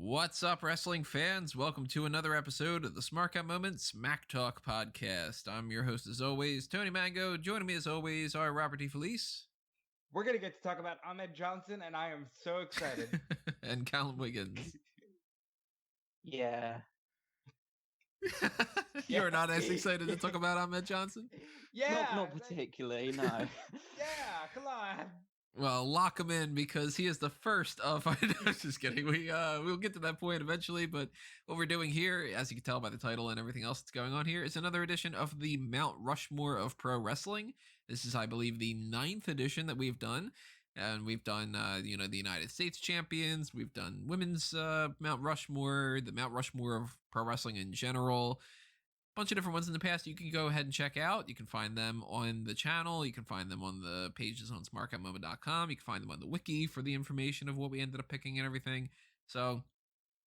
What's up, wrestling fans? Welcome to another episode of the Smark Moment Smack Talk podcast. I'm your host, as always, Tony Mango. Joining me, as always, are Robert D. Felice. We're going to get to talk about Ahmed Johnson, and I am so excited. And Callum Wiggins. Yeah. You're not as excited to talk about Ahmed Johnson? Yeah. Not particularly, no. Yeah, come on. Well, lock him in because he is the first of... I'm just kidding. We'll get to that point eventually, but what we're doing here, as you can tell by the title and everything else that's going on here, is another edition of the Mount Rushmore of Pro Wrestling. This is, I believe, the 9th edition that we've done. And we've done, the United States champions. We've done women's Mount Rushmore, the Mount Rushmore of Pro Wrestling in general. Bunch of different ones in the past you can go ahead and check out. You can find them on the channel. You can find them on the pages on smarkoutmoment.com. You can find them on the wiki for the information of what we ended up picking and everything. So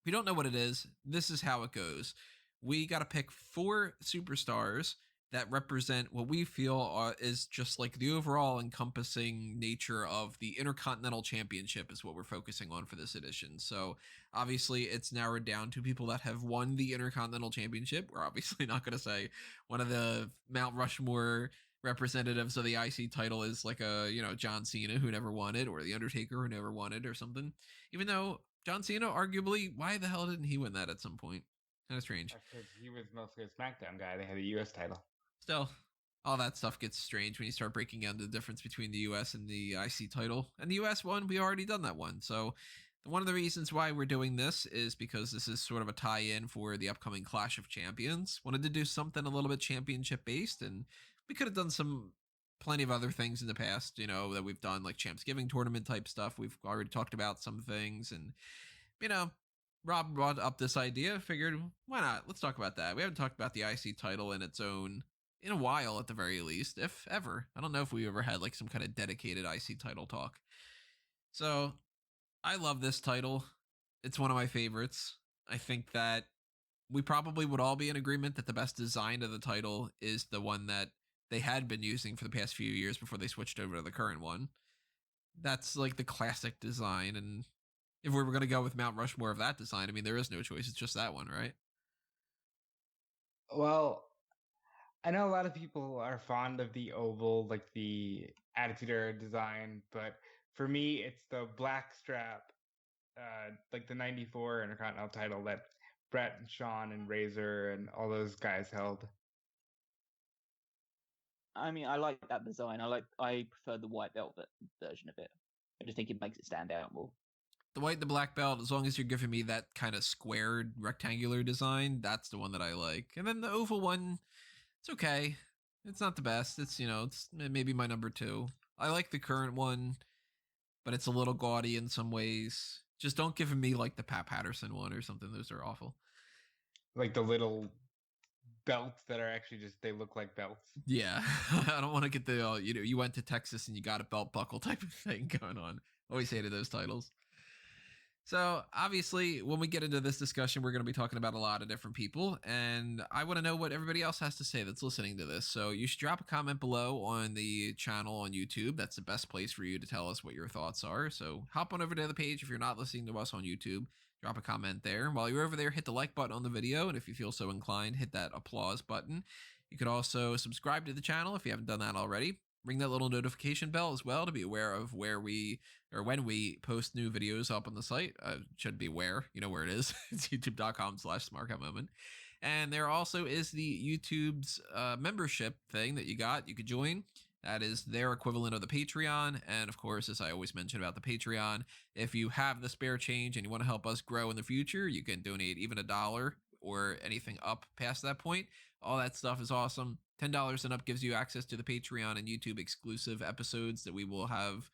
if you don't know what it is, this is how it goes. We got to pick 4 superstars that represent what we feel is just like the overall encompassing nature of the Intercontinental Championship is what we're focusing on for this edition. So obviously it's narrowed down to people that have won the Intercontinental Championship. We're obviously not going to say one of the Mount Rushmore representatives of the IC title is like a, John Cena who never won it, or the Undertaker who never won it or something. Even though John Cena, arguably, why the hell didn't he win that at some point? Kind of strange. Because he was mostly a SmackDown guy. They had a U.S. title. Still, all that stuff gets strange when you start breaking down the difference between the U.S. and the IC title. And the U.S. one, we already done that one. So one of the reasons why we're doing this is because this is sort of a tie-in for the upcoming Clash of Champions. Wanted to do something a little bit championship-based, and we could have done plenty of other things in the past, that we've done, like Champsgiving tournament type stuff. We've already talked about some things, and, Rob brought up this idea, figured, why not? Let's talk about that. We haven't talked about the IC title in its own in a while, at the very least, if ever. I don't know if we ever had like some kind of dedicated IC title talk. So I love this title. It's one of my favorites. I think that we probably would all be in agreement that the best design of the title is the one that they had been using for the past few years before they switched over to the current one. That's like the classic design. And if we were going to go with Mount Rushmore of that design, I mean, there is no choice. It's just that one, right? Well, I know a lot of people are fond of the oval, like the Attitude Era design, but for me, it's the black strap, like the 94 Intercontinental title that Bret and Shawn and Razor and all those guys held. I mean, I like that design. I prefer the white velvet version of it. I just think it makes it stand out more. The white and the black belt, as long as you're giving me that kind of squared rectangular design, that's the one that I like. And then the oval one, it's okay. It's not the best. It's maybe my number 2. I like the current one, but it's a little gaudy in some ways. Just don't give me like the Pat Patterson one or something. Those are awful. Like the little belts that are actually just, they look like belts. Yeah. I don't want to get the, you went to Texas and you got a belt buckle type of thing going on. Always hated those titles. So obviously, when we get into this discussion, we're going to be talking about a lot of different people, and I want to know what everybody else has to say that's listening to this. So you should drop a comment below on the channel on YouTube. That's the best place for you to tell us what your thoughts are. So hop on over to the page if you're not listening to us on YouTube. Drop a comment there. While you're over there, hit the like button on the video, and if you feel so inclined, hit that applause button. You could also subscribe to the channel if you haven't done that already. Ring that little notification bell as well to be aware of when we post new videos up on the site. Should be aware, you know where it is. It's youtube.com/smarkoutmoment. And there also is the YouTube's membership thing that you could join. That is their equivalent of the Patreon. And of course, as I always mention about the Patreon, if you have the spare change and you want to help us grow in the future, you can donate even $1 or anything up past that point. All that stuff is awesome. $10 and up gives you access to the Patreon and YouTube exclusive episodes that we will have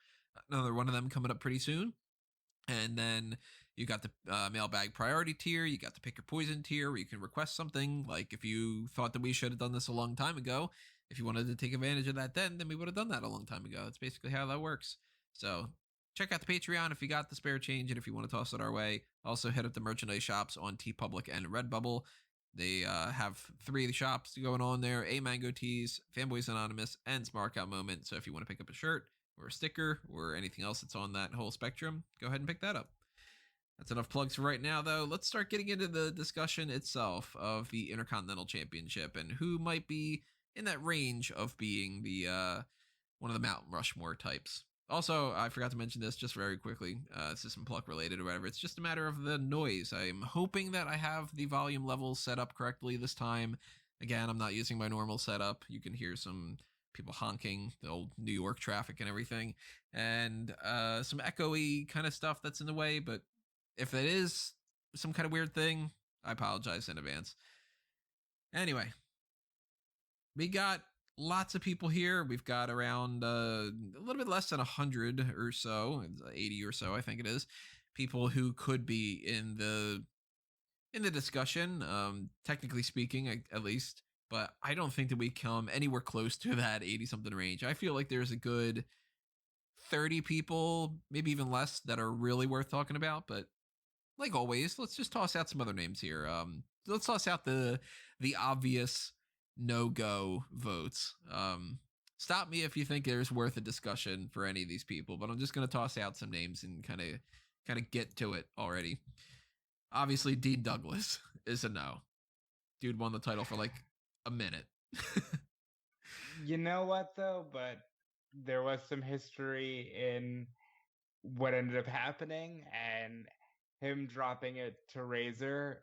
another one of them coming up pretty soon. And then you got the mailbag priority tier. You got the pick your poison tier where you can request something. Like if you thought that we should have done this a long time ago, if you wanted to take advantage of that then we would have done that a long time ago. That's basically how that works. So check out the Patreon if you got the spare change and if you want to toss it our way. Also hit up the merchandise shops on TeePublic and Redbubble. They have 3 shops going on there: A Mango Tees, Fanboys Anonymous, and Smark Out Moment. So if you want to pick up a shirt or a sticker or anything else that's on that whole spectrum, go ahead and pick that up. That's enough plugs for right now, though. Let's start getting into the discussion itself of the Intercontinental Championship and who might be in that range of being the one of the Mount Rushmore types. Also, I forgot to mention this just very quickly. System Pluck related or whatever. It's just a matter of the noise. I'm hoping that I have the volume levels set up correctly this time. Again, I'm not using my normal setup. You can hear some people honking, the old New York traffic and everything, and some echoey kind of stuff that's in the way. But if it is some kind of weird thing, I apologize in advance. Anyway, we got lots of people here. We've got around a little bit less than 100 or so, 80 or so, I think it is, people who could be in the discussion, technically speaking, at least. But I don't think that we come anywhere close to that 80-something range. I feel like there's a good 30 people, maybe even less, that are really worth talking about. But like always, let's just toss out some other names here. Let's toss out the obvious no-go votes. Stop me if you think there's worth a discussion for any of these people, but I'm just going to toss out some names and kind of get to it already. Obviously, Dean Douglas is a no. Dude won the title for like a minute. You know what, though? But there was some history in what ended up happening, and him dropping it to Razor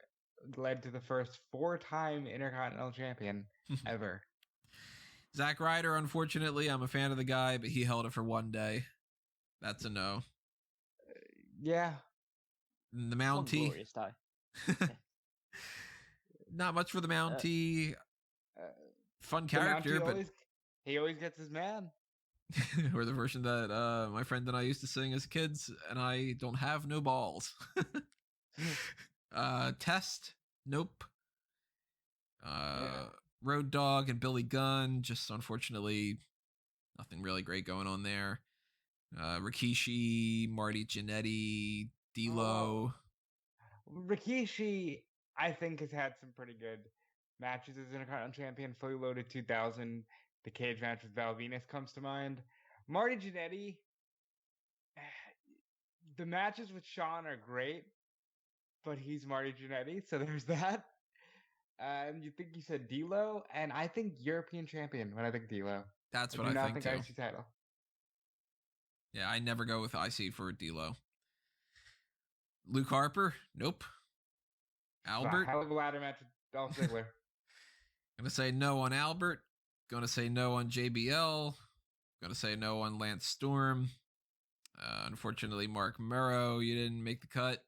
led to the first 4-time Intercontinental Champion ever. Zack Ryder, unfortunately, I'm a fan of the guy, but he held it for one day. That's a no. Yeah. The Mountie. Glorious day. Not much for the Mountie. Fun character, but he always gets his man. Or the version that my friend and I used to sing as kids, and I don't have no balls. Test, nope. Road Dogg and Billy Gunn, just unfortunately nothing really great going on there. Rikishi, Marty Jannetty, D'Lo. Rikishi, I think, has had some pretty good matches as Intercontinental Champion. Fully Loaded 2000, the cage match with Val Venus comes to mind. Marty Jannetty, the matches with Shawn are great, but he's Marty Jannetty, so there's that. You think you said D'Lo, and I think European Champion when I think D'Lo. That's what I think too. IC title. Yeah, I never go with IC for D'Lo. Luke Harper, nope. Albert, hell of a ladder match with Dolph Ziggler. Gonna say no on Albert. Gonna say no on JBL. Gonna say no on Lance Storm. Unfortunately, Mark Murrow, you didn't make the cut.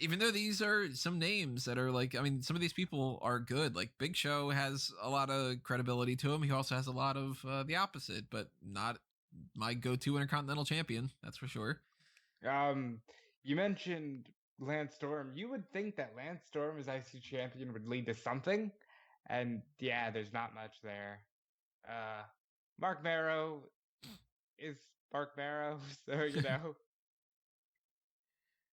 Even though these are some names that are like, I mean, some of these people are good. Like Big Show has a lot of credibility to him. He also has a lot of the opposite, but not my go-to Intercontinental Champion. That's for sure. You mentioned Lance Storm. You would think that Lance Storm as IC champion would lead to something, and yeah, there's not much there. Mark Murrow is Mark Murrow, so you know.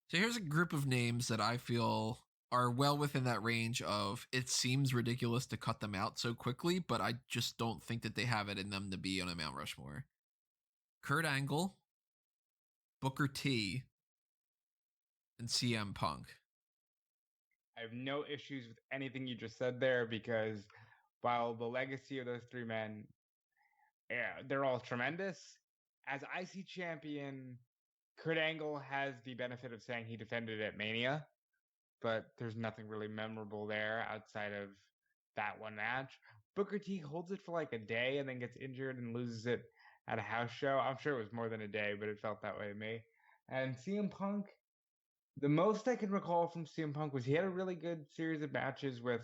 So here's a group of names that I feel are well within that range of it seems ridiculous to cut them out so quickly, but I just don't think that they have it in them to be on a Mount Rushmore. Kurt Angle, Booker T, and CM Punk. I have no issues with anything you just said there because while the legacy of those three men, yeah, they're all tremendous. As IC champion, Kurt Angle has the benefit of saying he defended at Mania, but there's nothing really memorable there outside of that one match. Booker T holds it for like a day and then gets injured and loses it at a house show. I'm sure it was more than a day, but it felt that way to me. And CM Punk, the most I can recall from CM Punk was he had a really good series of matches with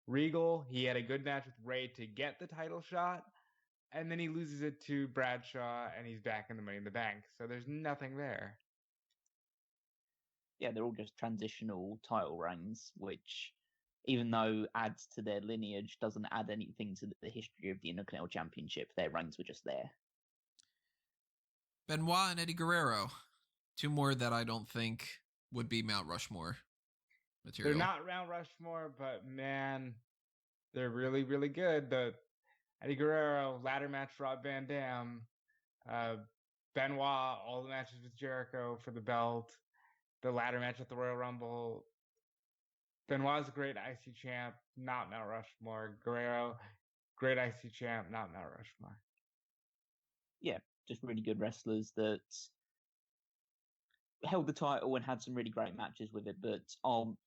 Regal. He had a good match with Ray to get the title shot. And then he loses it to Bradshaw, and he's back in the Money in the Bank. So there's nothing there. Yeah, they're all just transitional title reigns, which, even though adds to their lineage, doesn't add anything to the history of the Intercontinental Championship. Their reigns were just there. Benoit and Eddie Guerrero. Two more that I don't think would be Mount Rushmore material. They're not Mount Rushmore, but man, they're really, really good. The Eddie Guerrero ladder match, Rob Van Dam. Benoit, all the matches with Jericho for the belt, the ladder match at the Royal Rumble. Benoit's a great IC champ, not Mount Rushmore. Guerrero, great IC champ, not Mount Rushmore. Yeah, just really good wrestlers that held the title and had some really great matches with it, but aren't,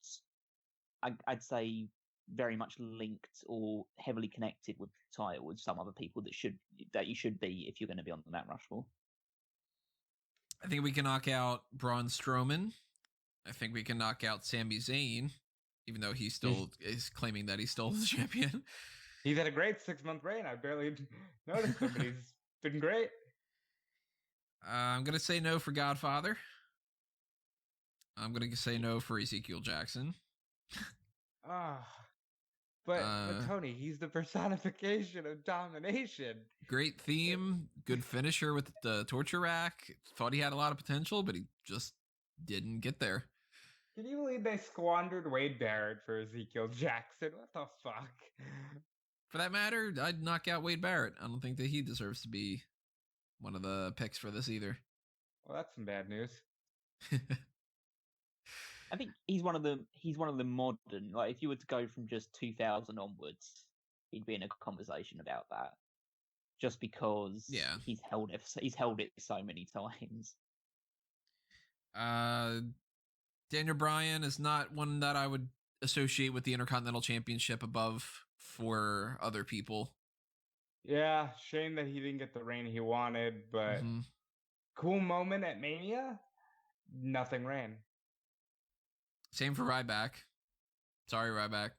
I'd say, very much linked or heavily connected with the title with some other people that you should be if you're going to be on the Mount Rushmore. I think we can knock out Braun Strowman. I think we can knock out Sami Zayn, even though he still is claiming that he's still the champion. He's had a great 6-month reign. I barely noticed him, but he's been great. I'm going to say no for Godfather. I'm going to say no for Ezekiel Jackson. But Tony, he's the personification of domination. Great theme, good finisher with the torture rack. Thought he had a lot of potential, but he just didn't get there. Can you believe they squandered Wade Barrett for Ezekiel Jackson? What the fuck? For that matter, I'd knock out Wade Barrett. I don't think that he deserves to be one of the picks for this either. Well, that's some bad news. I think he's one of the modern, like if you were to go from just 2000 onwards, he'd be in a conversation about that. Just because he's held it so many times. Daniel Bryan is not one that I would associate with the Intercontinental Championship above for other people. Yeah, shame that he didn't get the reign he wanted, but cool moment at Mania, nothing ran. Same for Ryback. Sorry, Ryback.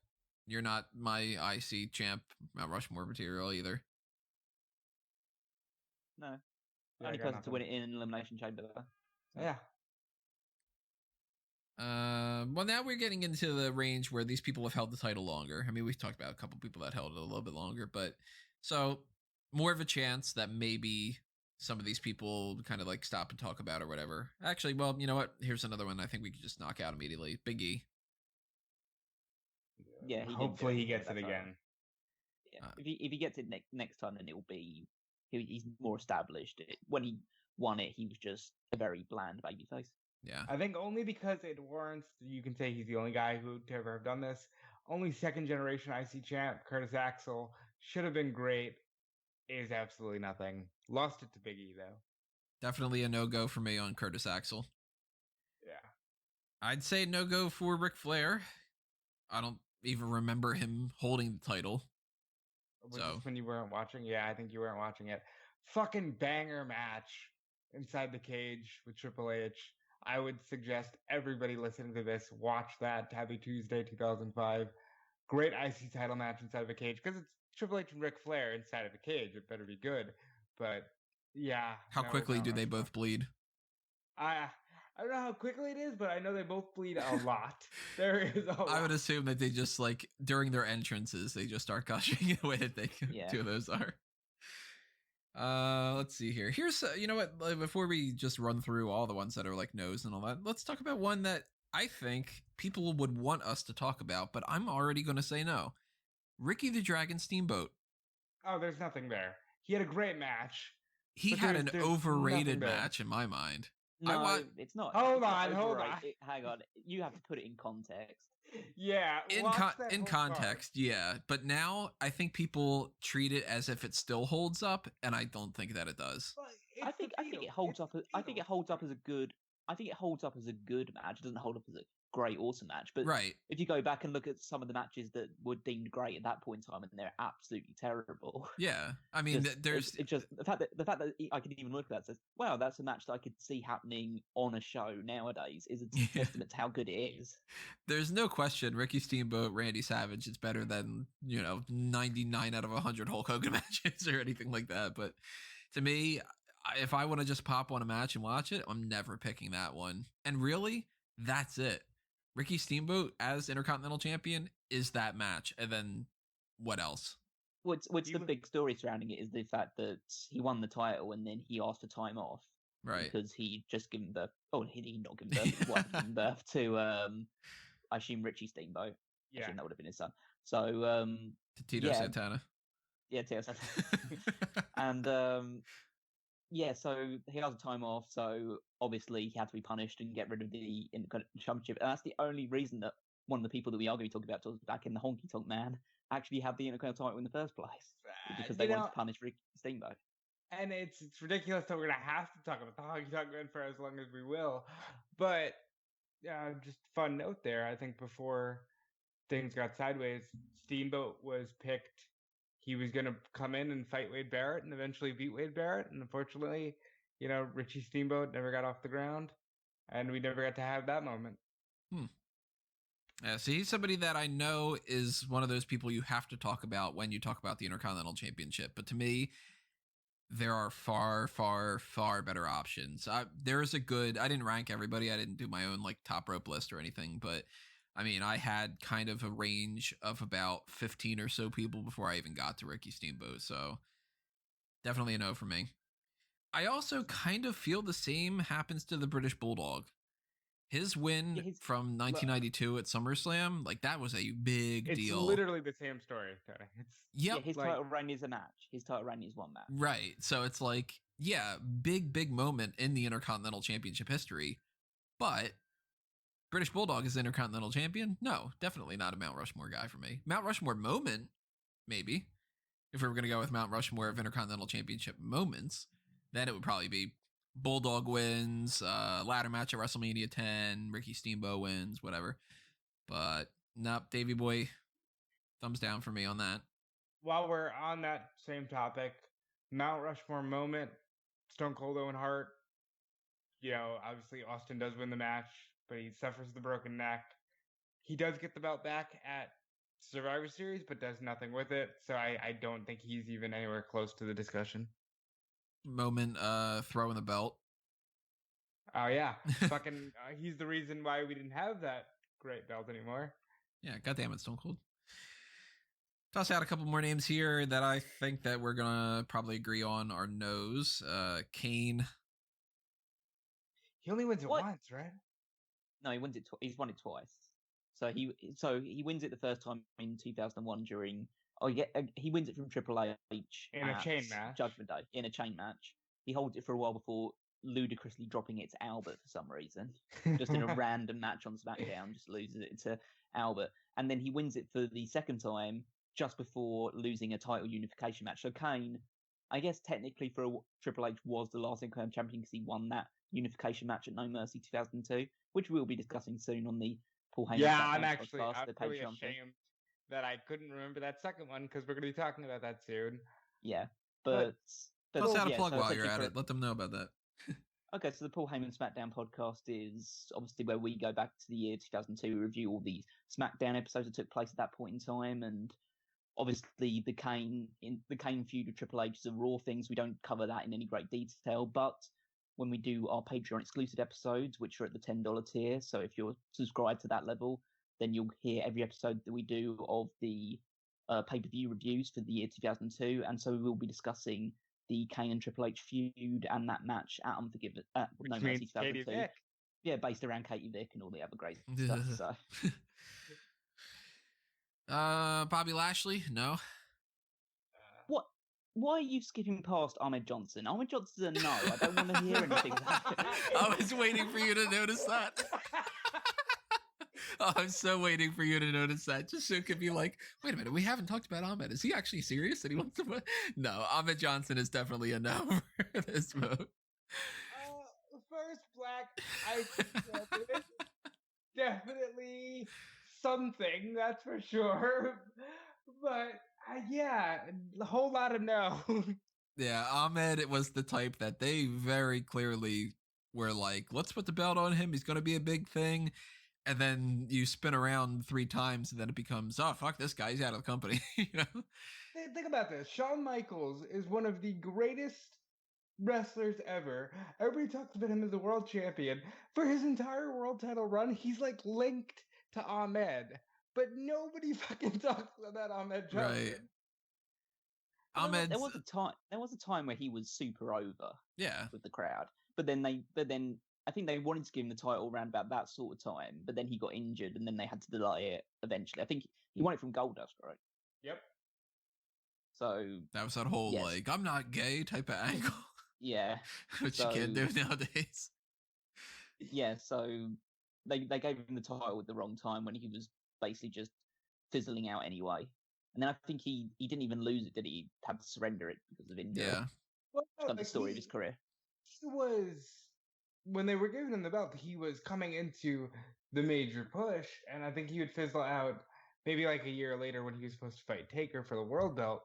You're not my IC champ, Mount Rushmore material either. No. Only person to win it in an Elimination Chamber. So. Yeah. Well, now we're getting into the range where these people have held the title longer. I mean, we've talked about a couple people that held it a little bit longer, but so more of a chance that maybe some of these people kind of like stop and talk about or whatever. Actually, well, you know what? Here's another one I think we could just knock out immediately. Big E. Yeah, hopefully he gets it again. Yeah, if he gets it next time, then he's more established. When he won it, he was just a very bland babyface. Yeah, I think only because it warrants. You can say he's the only guy who to ever have done this. Only second generation IC champ Curtis Axel should have been great. Is absolutely nothing. Lost it to Big E though. Definitely a no-go for me on Curtis Axel. Yeah. I'd say no-go for Ric Flair. I don't even remember him holding the title. Was this when you weren't watching? Yeah, I think you weren't watching it. Fucking banger match inside the cage with Triple H. I would suggest everybody listening to this watch that Tabby Tuesday 2005. Great IC title match inside of a cage because it's Triple H and Ric Flair inside of a cage. It better be good. But yeah. How quickly do they both bleed? I don't know how quickly it is, but I know they both bleed a lot. There is a lot. I would assume that they just like during their entrances they just start gushing the way that they two of those are. Let's see here. Here's you know what? Before we just run through all the ones that are like no's and all that, let's talk about one that I think people would want us to talk about, but I'm already going to say no. Ricky the Dragon Steamboat. Oh, there's nothing there. He had a great match. He had an overrated match in my mind. No, it's not. Hold on. Hang on. You have to put it in context. Yeah. In context, yeah. But now I think people treat it as if it still holds up, and I don't think that it does. I think it holds up. I think it holds up as a good. I think it holds up as a good match. It doesn't hold up as a great, awesome match. But if you go back and look at some of the matches that were deemed great at that point in time, and they're absolutely terrible. Yeah, I mean, there's just the fact that I can even look at that and says, "Wow, that's a match that I could see happening on a show nowadays." Is a testament to how good it is. There's no question, Ricky Steamboat, Randy Savage is better than 99 out of 100 Hulk Hogan matches or anything like that. But to me, if I want to just pop on a match and watch it, I'm never picking that one. And really, that's it. Ricky Steamboat as Intercontinental Champion is that match. And then what else? What's the big story surrounding it is the fact that he won the title and then he asked for time off. Right. Because he just given birth. Oh, he not given birth. His wife given birth to, I assume, Richie Steamboat. Yeah. I assume that would have been his son. So, to Tito Santana. Yeah, Tito Santana. And, Yeah, so he has a time off, so obviously he had to be punished and get rid of the Intercontinental Championship. And that's the only reason that one of the people that we are going to be talking about back in the Honky Tonk Man actually had the Intercontinental title in the first place. Because they wanted to punish Ricky Steamboat. And it's ridiculous that we're going to have to talk about the Honky Tonk Man for as long as we will. But just a fun note there. I think before things got sideways, Steamboat was picked. He was going to come in and fight Wade Barrett and eventually beat Wade Barrett. And unfortunately, Richie Steamboat never got off the ground. And we never got to have that moment. Yeah, so he's somebody that I know is one of those people you have to talk about when you talk about the Intercontinental Championship. But to me, there are far, far, far better options. There is a good, I didn't rank everybody. I didn't do my own top rope list or anything, but I mean, I had kind of a range of about 15 or so people before I even got to Ricky Steamboat. So definitely a no for me. I also kind of feel the same happens to the British Bulldog. His win from 1992 at SummerSlam, that was a big deal. It's literally the same story. His title reign is a match. His title reign is one match. Right. So it's big moment in the Intercontinental Championship history. But British Bulldog is Intercontinental Champion? No, definitely not a Mount Rushmore guy for me. Mount Rushmore moment, maybe. If we were going to go with Mount Rushmore of Intercontinental Championship moments, then it would probably be Bulldog wins, ladder match at WrestleMania 10, Ricky Steamboat wins, whatever. But nope, Davey Boy, thumbs down for me on that. While we're on that same topic, Mount Rushmore moment, Stone Cold and Hart. Obviously Austin does win the match, but he suffers the broken neck. He does get the belt back at Survivor Series, but does nothing with it. So I don't think he's even anywhere close to the discussion. Moment throwing the belt. Oh yeah. Fucking he's the reason why we didn't have that great belt anymore. Yeah, goddamn it, Stone Cold. Toss out a couple more names here that I think that we're gonna probably agree on our nose. Kane. He only wins it once, right? No, he wins it. He's won it twice. So he wins it the first time in 2001 during. Oh, yeah, he wins it from Triple H in a chain match. Judgment Day in a chain match. He holds it for a while before ludicrously dropping it to Albert for some reason, just in a random match on SmackDown, just loses it to Albert, and then he wins it for the second time just before losing a title unification match. So Kane, I guess technically for Triple H was the last Intercontinental champion because he won that unification match at No Mercy 2002, which we'll be discussing soon on the Paul Heyman. Yeah, I'm really ashamed that I couldn't remember that second one because we're going to be talking about that soon. Yeah, but plus out a plug while you're at it. Let them know about that. Okay, so the Paul Heyman SmackDown podcast is obviously where we go back to the year 2002, review all the SmackDown episodes that took place at that point in time, and obviously the Kane feud with Triple H is a Raw thing, so we don't cover that in any great detail. But when we do our Patreon exclusive episodes, which are at the $10 tier, so if you're subscribed to that level, then you'll hear every episode that we do of the pay-per-view reviews for the year 2002, and so we will be discussing the Kane and Triple H feud and that match at Unforgiven, No Mercy 2002. Yeah, based around Katie Vick and all the other great stuff. So. Bobby Lashley, no. What? Why are you skipping past Ahmed Johnson? Ahmed Johnson's a no. I don't want to hear anything about it. I was waiting for you to notice that. Oh, I'm so waiting for you to notice that, just so it could be like, wait a minute, we haven't talked about Ahmed. Is he actually serious that he wants to win? No, Ahmed Johnson is definitely a no for this vote. First black, I think definitely something, that's for sure. But yeah, a whole lot of no. Yeah, Ahmed, it was the type that they very clearly were like, let's put the belt on him. He's going to be a big thing. And then you spin around 3 times and then it becomes, oh, fuck this guy. He's out of the company. Think about this. Shawn Michaels is one of the greatest wrestlers ever. Everybody talks about him as a world champion. For his entire world title run, he's linked to Ahmed. But nobody fucking talks about Ahmed Johnson. Right. Ahmed. There was a time where he was super over. Yeah. With the crowd. But then I think they wanted to give him the title around about that sort of time, but then he got injured, and then they had to delay it eventually. I think he won it from Goldust, right? Yep. So that was that whole I'm not gay type of angle. Yeah. Which you can't do nowadays. Yeah, so they gave him the title at the wrong time when he was basically just fizzling out anyway. And then I think he didn't even lose it, did he? He had to surrender it because of injury. Yeah. Well, no, the story of his career. He was, when they were giving him the belt, he was coming into the major push, and I think he would fizzle out maybe like a year later when he was supposed to fight Taker for the world belt.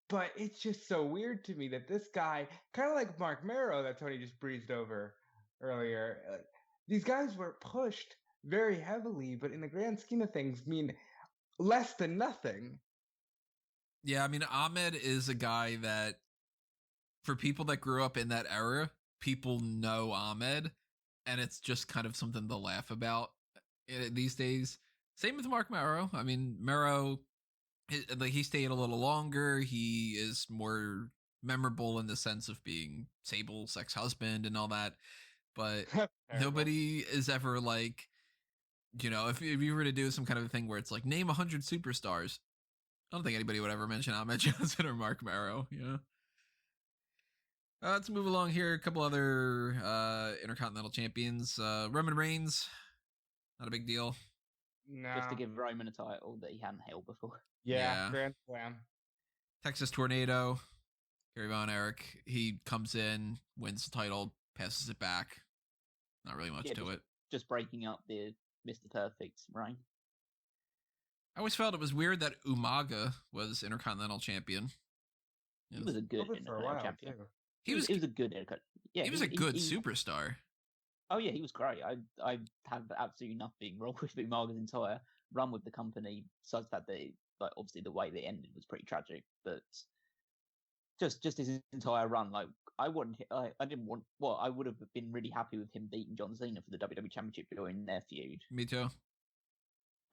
But it's just so weird to me that this guy, kind of like Mark Marrow that Tony just breezed over earlier, these guys were pushed very heavily, but in the grand scheme of things, mean less than nothing. Yeah, I mean, Ahmed is a guy that, for people that grew up in that era, people know Ahmed, and it's just kind of something to laugh about these days. Same with Mark Marrow. I mean, Marrow, he stayed a little longer. He is more memorable in the sense of being Sable's ex-husband and all that. But nobody is ever like, if you were to do some kind of a thing where it's like, name 100 superstars, I don't think anybody would ever mention Ahmed Johnson or Mark Marrow, let's move along here. A couple other Intercontinental champions. Roman Reigns, not a big deal. No. Just to give Roman a title that he hadn't held before. Yeah. Grand Slam. Texas Tornado, Gary Von Erich. He comes in, wins the title, passes it back. Not really much to it. Just breaking up the Mr. Perfect reign. I always felt it was weird that Umaga was Intercontinental champion. He was a good Intercontinental champion. He was a good he was a good superstar. Oh yeah, he was great. I have absolutely nothing wrong with Umaga's entire run with the company, besides that obviously the way they ended was pretty tragic. But just his entire run, I would have been really happy with him beating John Cena for the WWE Championship during their feud. Me too.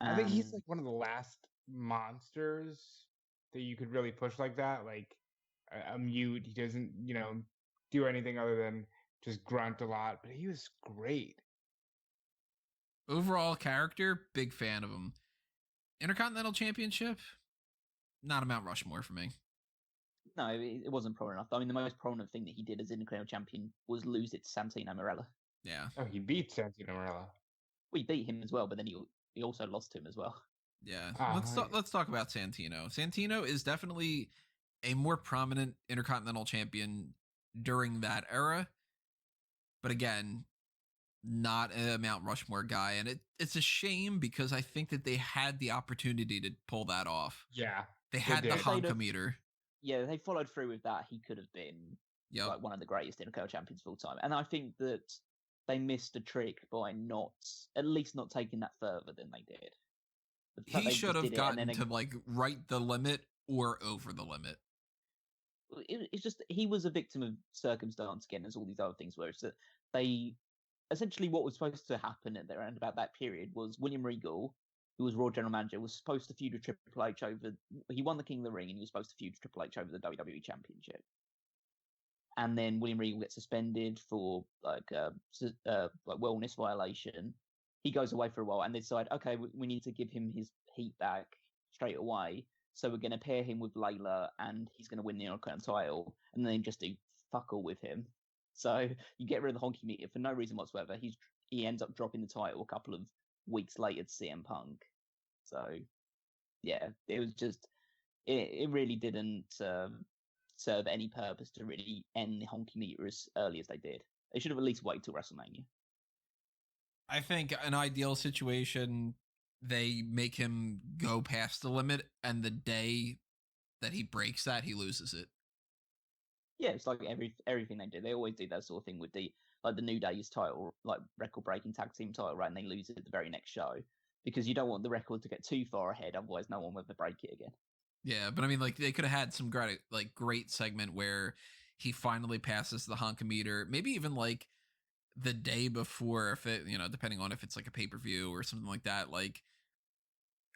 I think he's like one of the last monsters that you could really push like that. Like a mute, he doesn't, do anything other than just grunt a lot, but he was great. Overall character, big fan of him. Intercontinental Championship, not a Mount Rushmore for me. No, it wasn't prominent enough. I mean, the most prominent thing that he did as Intercontinental Champion was lose it to Santino Marella. Yeah. Oh, he beat Santino Marella. We beat him as well, but then he also lost to him as well. Yeah. Let's talk about Santino. Santino is definitely a more prominent Intercontinental Champion during that era. But again, not a Mount Rushmore guy. And it's a shame because I think that they had the opportunity to pull that off. Yeah. They had the honkometer. Yeah, they followed through with that. He could have been like one of the greatest Intercontinental champions of all time. And I think that they missed a trick by at least not taking that further than they did. He should have gotten to right the limit or over the limit. It's just he was a victim of circumstance again, as all these other things were. It's that they essentially what was supposed to happen at around about that period was William Regal, who was Raw General Manager, was supposed to feud with Triple H over. He won the King of the Ring, and he was supposed to feud with Triple H over the WWE Championship. And then William Regal gets suspended for wellness violation. He goes away for a while, and they decide, okay, we need to give him his heat back straight away. So we're going to pair him with Layla, and he's going to win the Intercontinental title, and then just do fuck all with him. So you get rid of the honky meter for no reason whatsoever. He ends up dropping the title a couple of weeks later to CM Punk. So yeah, it was just it really didn't serve any purpose to really end the honky meter as early as they did. They should have at least waited till WrestleMania. I think an ideal situation, they make him go past the limit, and the day that he breaks that, he loses it. Yeah, it's like everything they do. They always do that sort of thing with the New Day's title, like record-breaking tag team title, right? And they lose it at the very next show because you don't want the record to get too far ahead, otherwise no one will ever break it again. Yeah, but I mean, they could have had some great segment where he finally passes the honkometer, maybe even the day before, if it, depending on if it's a pay-per-view or something like that.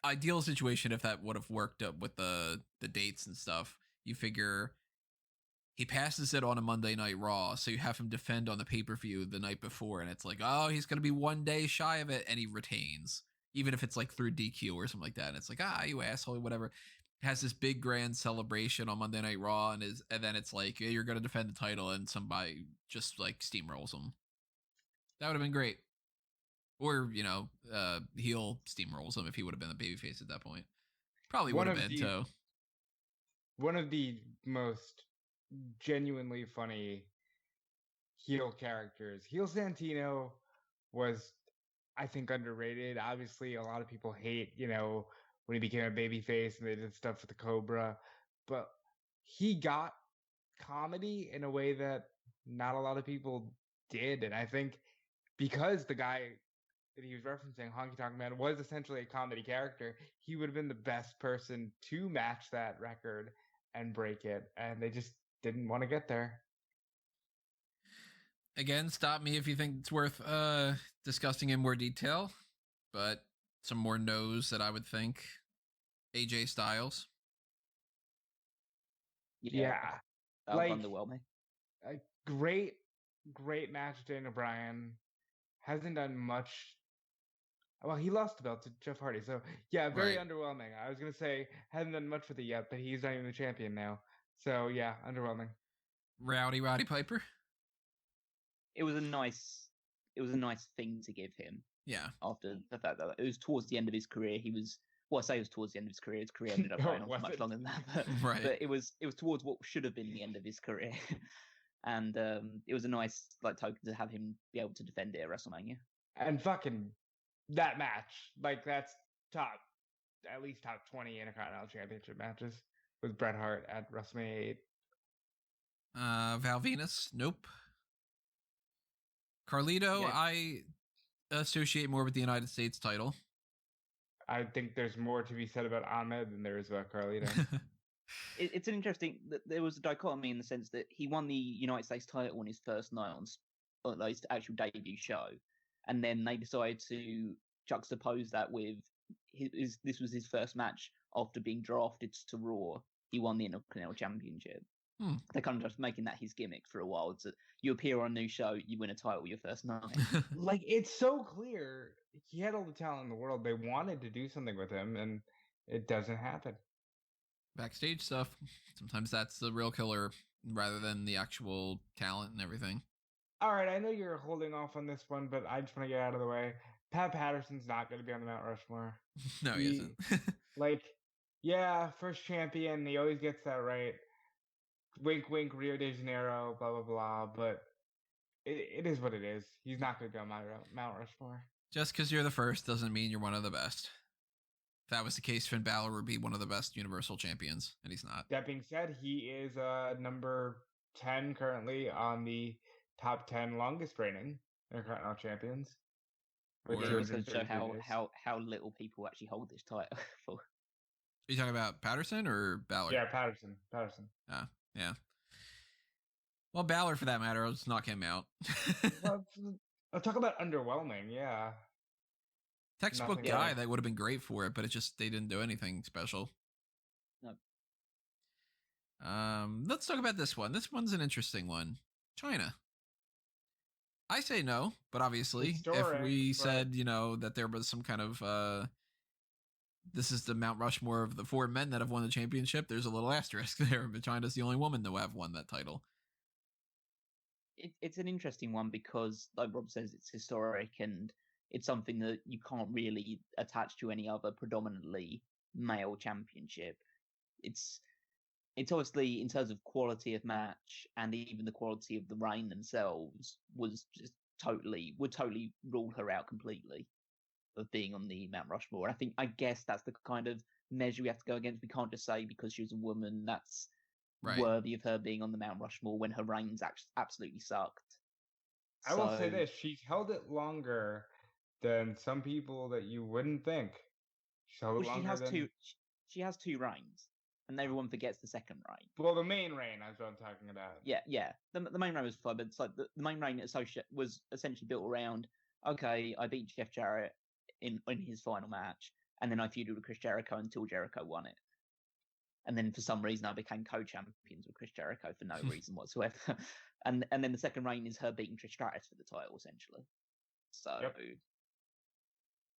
Ideal situation if that would have worked up with the dates and stuff. You figure he passes it on a Monday Night Raw, so you have him defend on the pay-per-view the night before, and it's he's going to be one day shy of it, and he retains, even if it's through DQ or something like that. And it's you asshole, whatever. has this big grand celebration on Monday Night Raw, and then it's like, you're going to defend the title, and somebody just like steamrolls him. That would have been great. Or, heel steamrolls him if he would have been the babyface at that point. Probably would have been, too. One of the most genuinely funny heel characters. Heel Santino was, I think, underrated. Obviously, a lot of people hate, when he became a babyface and they did stuff with the Cobra. But he got comedy in a way that not a lot of people did. And I think because the guy that he was referencing, Honky Tonk Man, was essentially a comedy character, he would have been the best person to match that record and break it. And they just didn't want to get there. Again, stop me if you think it's worth discussing in more detail, but some more no's that I would think. AJ Styles. Yeah. Like, underwhelming. A great match, Daniel Bryan. Hasn't done much. Well, he lost the belt to Jeff Hardy, so yeah, very underwhelming. I was gonna say hasn't done much with it yet, but he's not even the champion now. So yeah, underwhelming. Roddy Piper. It was a nice thing to give him. Yeah. After the fact that it was towards the end of his career, he was. Well, I say it was towards the end of his career. His career ended up going on for much longer than that. But it was towards what should have been the end of his career, and it was a nice token to have him be able to defend it at WrestleMania. And fucking that match, that's at least top 20 Intercontinental Championship matches with Bret Hart at WrestleMania 8. Val Venus, nope. Carlito, yeah. I associate more with the United States title. I think there's more to be said about Ahmed than there is about Carlito. It's an interesting. There was a dichotomy in the sense that he won the United States title on his first night on his actual debut show, and then they decided to juxtapose that with this was his first match after being drafted to Raw. He won the Intercontinental Championship. They're kind of just making that his gimmick for a while. So you appear on a new show, you win a title your first night. It's so clear he had all the talent in the world. They wanted to do something with him, and it doesn't happen. Backstage stuff. Sometimes that's the real killer rather than the actual talent and everything. All right, I know you're holding off on this one, but I just want to get out of the way. Pat Patterson's not going to be on the Mount Rushmore. No, he isn't. First champion. He always gets that right. Wink, wink, Rio de Janeiro, blah, blah, blah. But it is what it is. He's not going to go on Mount Rushmore. Just because you're the first doesn't mean you're one of the best. If that was the case, Finn Balor would be one of the best Universal Champions, and he's not. That being said, he is number 10 currently on the top 10 longest reigning Intercontinental Champions. Which goes to show how little people actually hold this title for. Are you talking about Patterson or Balor? Yeah, Patterson. Yeah. Well, Balor, for that matter, I'll just knock him out. I'll talk about underwhelming, yeah. Textbook guy that would have been great for it, but it's just they didn't do anything special. No. Let's talk about this one. This one's an interesting one. Chyna. I say no, but obviously, if we said, that there was some kind of this is the Mount Rushmore of the 4 men that have won the championship, there's a little asterisk there, but Chyna's the only woman to have won that title. It's an interesting one because, like Rob says, it's historic and it's something that you can't really attach to any other predominantly male championship. It's obviously, in terms of quality of match and even the quality of the reign themselves, would totally rule her out completely of being on the Mount Rushmore. And I guess that's the kind of measure we have to go against. We can't just say because she's a woman that's worthy of her being on the Mount Rushmore when her reigns absolutely sucked. I will say this: she's held it longer than some people that you wouldn't think. She has 2 reigns, and everyone forgets the second reign. Well, the main reign, that's what I'm talking about. Yeah. The main reign was fun, but it's like the main reign was essentially built around. Okay, I beat Jeff Jarrett in his final match, and then I feuded with Chris Jericho until Jericho won it. And then for some reason I became co-champions with Chris Jericho for no reason whatsoever. And then the second reign is her beating Trish Stratus for the title, essentially. So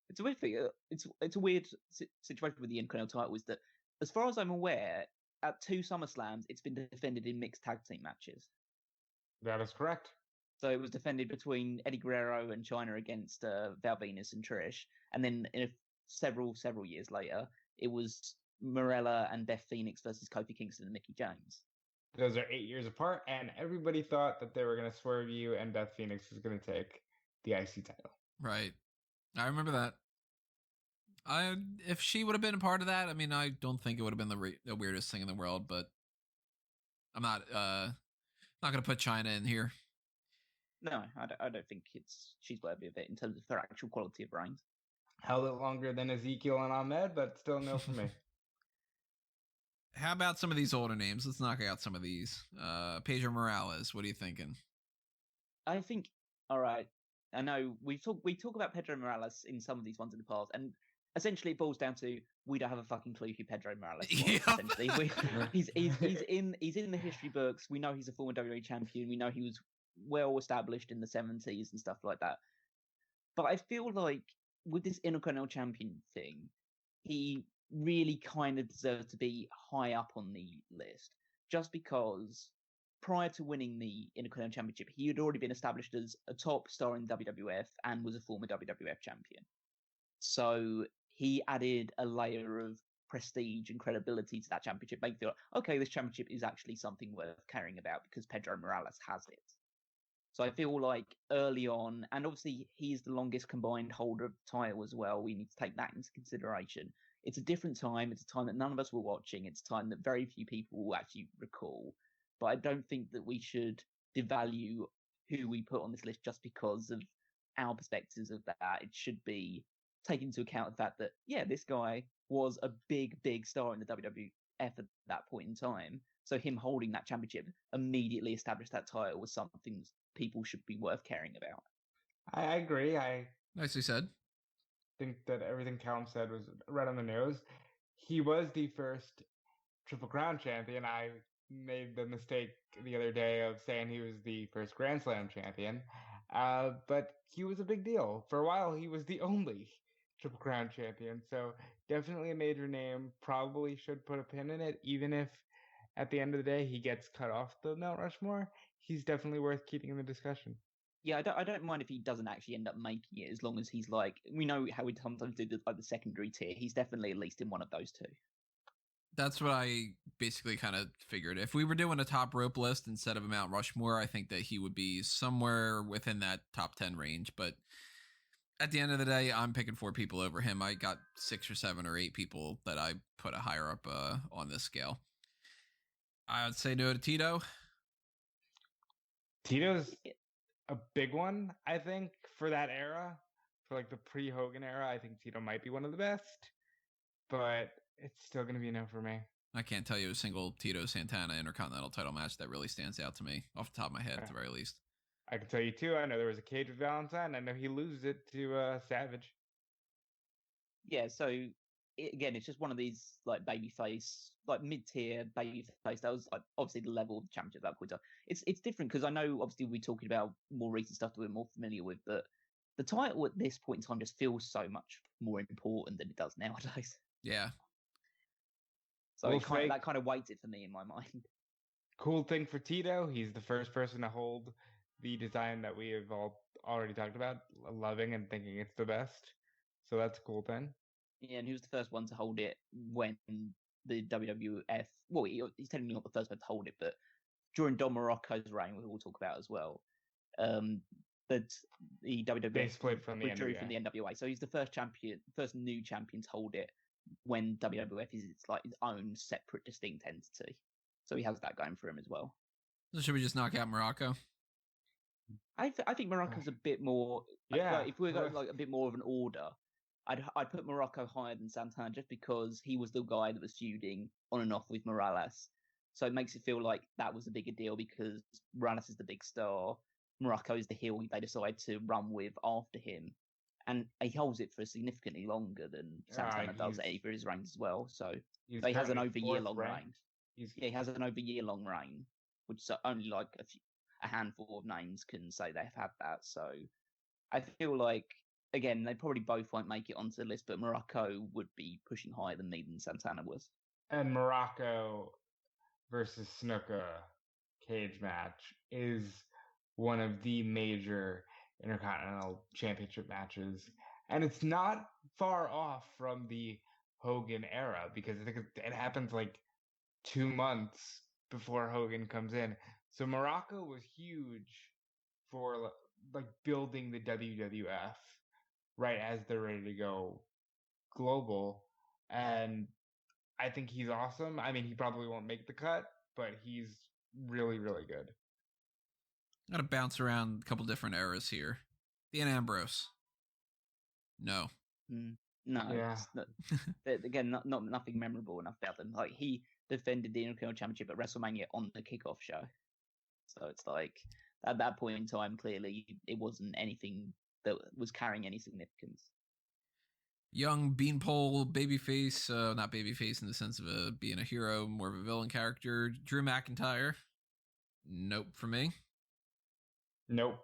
it's a weird thing. It's a weird situation with the Intercontinental title is that as far as I'm aware, at 2 SummerSlams, it's been defended in mixed tag team matches. That is correct. So it was defended between Eddie Guerrero and Chyna against Val Venus and Trish, and then several years later, it was Morella and Beth Phoenix versus Kofi Kingston and Mickie James. Those are 8 years apart, and everybody thought that they were going to swerve you, and Beth Phoenix was going to take the IC title. Right. I remember that. If she would have been a part of that, I mean, I don't think it would have been the weirdest thing in the world, but I'm not going to put Chyna in here. No, I don't think she's worthy of it in terms of her actual quality of reigns. Held it longer than Ezekiel and Ahmed, but still no for me. How about some of these older names? Let's knock out some of these. Pedro Morales, what are you thinking? I think, all right. I know we talk about Pedro Morales in some of these ones in the past, and essentially it boils down to we don't have a fucking clue who Pedro Morales was. Yep. Essentially, he's in the history books. We know he's a former WWE champion. We know he was well established in the 70s and stuff like that. But I feel like with this Intercontinental Champion thing, he really kind of deserves to be high up on the list, just because prior to winning the Intercontinental Championship, he had already been established as a top star in WWF and was a former WWF champion. So he added a layer of prestige and credibility to that championship, making it feel like, okay, this championship is actually something worth caring about because Pedro Morales has it. So I feel like early on, and obviously he's the longest combined holder of the title as well, we need to take that into consideration. It's a different time. It's a time that none of us were watching. It's a time that very few people will actually recall. But I don't think that we should devalue who we put on this list just because of our perspectives of that. It should be taken into account the fact that, yeah, this guy was a big, big star in the WWF at that point in time. So him holding that championship immediately established that title was something people should be worth caring about. I agree. Nicely said. Think that everything Callum said was right on the nose. He was the first Triple Crown champion. I made the mistake the other day of saying he was the first Grand Slam champion, but he was a big deal. For a while, he was the only Triple Crown champion, so definitely a major name. Probably should put a pin in it, even if at the end of the day he gets cut off the Mount Rushmore. He's definitely worth keeping in the discussion. Yeah, I don't mind if he doesn't actually end up making it, as long as he's like, we know how we sometimes do the secondary tier. He's definitely at least in one of those two. That's what I basically kind of figured. If we were doing a top rope list instead of a Mount Rushmore, I think that he would be somewhere within that top 10 range. But at the end of the day, I'm picking 4 people over him. I got 6 or 7 or 8 people that I put a higher up on this scale. I would say no to Tito. Tito's a big one, I think, for that era. For like the pre-Hogan era, I think Tito might be one of the best. But it's still going to be a no for me. I can't tell you a single Tito Santana Intercontinental title match that really stands out to me off the top of my head, at the very least. I can tell you two. I know there was a cage with Valentine. I know he loses it to Savage. Yeah, so again, it's just one of these like babyface, like mid-tier babyface. That was like obviously the level of the championship at that point. It's different because I know obviously we're talking about more recent stuff that we're more familiar with, but the title at this point in time just feels so much more important than it does nowadays. Yeah. So that kind of weights it for me in my mind. Cool thing for Tito, he's the first person to hold the design that we have all already talked about, loving and thinking it's the best. So that's a cool thing. Yeah, and he was the first one to hold it when the WWF... Well, he's technically not the first one to hold it, but during Don Morocco's reign, we'll talk about as well, that the WWF split from the withdrew from the NWA. So he's the first new champion to hold it when WWF is its own separate, distinct entity. So he has that going for him as well. So should we just knock out Morocco? I think Morocco's a bit more... Yeah. If we're going a bit more of an order, I'd put Morocco higher than Santana just because he was the guy that was feuding on and off with Morales. So it makes it feel like that was a bigger deal because Morales is the big star. Morocco is the heel they decide to run with after him. And he holds it for significantly longer than Santana does for his reigns as well. So he has an over-year-long reign. He has an over-year-long reign, which only like a handful of names can say they've had that. So I feel like, again, they probably both won't make it onto the list, but Morocco would be pushing higher than me than Santana was. And Morocco versus Snuka cage match is one of the major Intercontinental Championship matches. And it's not far off from the Hogan era because I think it happens like 2 months before Hogan comes in. So Morocco was huge for like building the WWF right as they're ready to go global. And I think he's awesome. I mean, he probably won't make the cut, but he's really, really good. I'm going to bounce around a couple different eras here. Dean Ambrose. No. No. Yeah. Again, nothing memorable enough about them. Like, he defended the Intercontinental Championship at WrestleMania on the kickoff show. So it's like, at that point in time, clearly, it wasn't anything that was carrying any significance. Young beanpole babyface, not babyface in the sense of being a hero, more of a villain character. Drew McIntyre. Nope for me. Nope.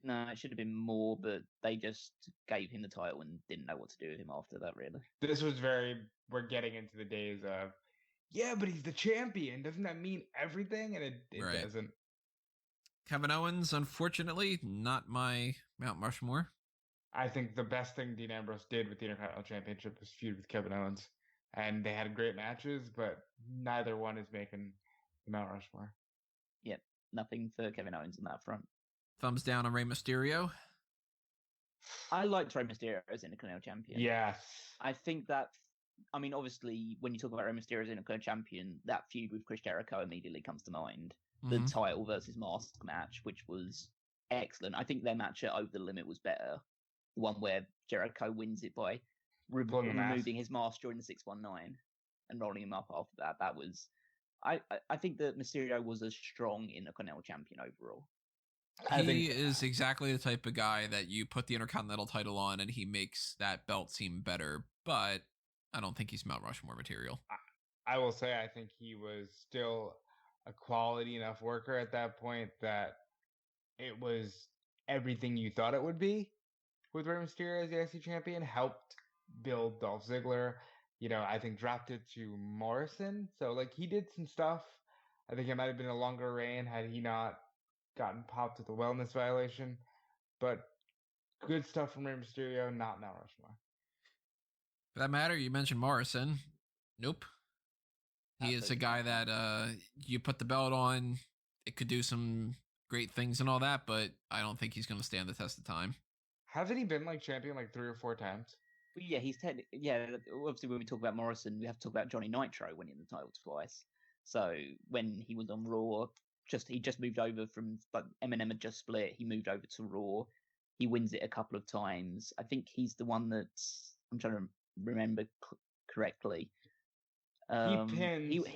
No, it should have been more, but they just gave him the title and didn't know what to do with him after that, really. This was we're getting into the days of, yeah, but he's the champion. Doesn't that mean everything? And it right. Doesn't. Kevin Owens, unfortunately, not my Mount Rushmore. I think the best thing Dean Ambrose did with the Intercontinental Championship was feud with Kevin Owens. And they had great matches, but neither one is making the Mount Rushmore. Yep, nothing for Kevin Owens on that front. Thumbs down on Rey Mysterio. I liked Rey Mysterio as Intercontinental Champion. Yes. I think that, I mean, obviously, when you talk about Rey Mysterio as Intercontinental Champion, that feud with Chris Jericho immediately comes to mind. The title versus mask match, which was excellent. I think their match at Over the Limit was better. The one where Jericho wins it by removing his mask during the 619 and rolling him up after that. That was, I think that Mysterio was a strong Intercontinental Champion overall. He is exactly the type of guy that you put the Intercontinental title on and he makes that belt seem better, but I don't think he's Mount Rushmore material. I will say I think he was still a quality enough worker at that point that it was everything you thought it would be. With Rey Mysterio as the IC champion, helped build Dolph Ziggler. You know, I think dropped it to Morrison. So, like, he did some stuff. I think it might have been a longer reign had he not gotten popped with a wellness violation. But good stuff from Rey Mysterio, not Mount Rushmore. For that matter, you mentioned Morrison. Nope. He is a guy that you put the belt on. It could do some great things and all that, but I don't think he's going to stand the test of time. Hasn't he been like champion like 3 or 4 times? Well, yeah, obviously when we talk about Morrison, we have to talk about Johnny Nitro winning the title twice. So when he was on Raw, he just moved over from, like, Eminem had just split. He moved over to Raw. He wins it a couple of times. I think he's the one that's, I'm trying to remember correctly. He pins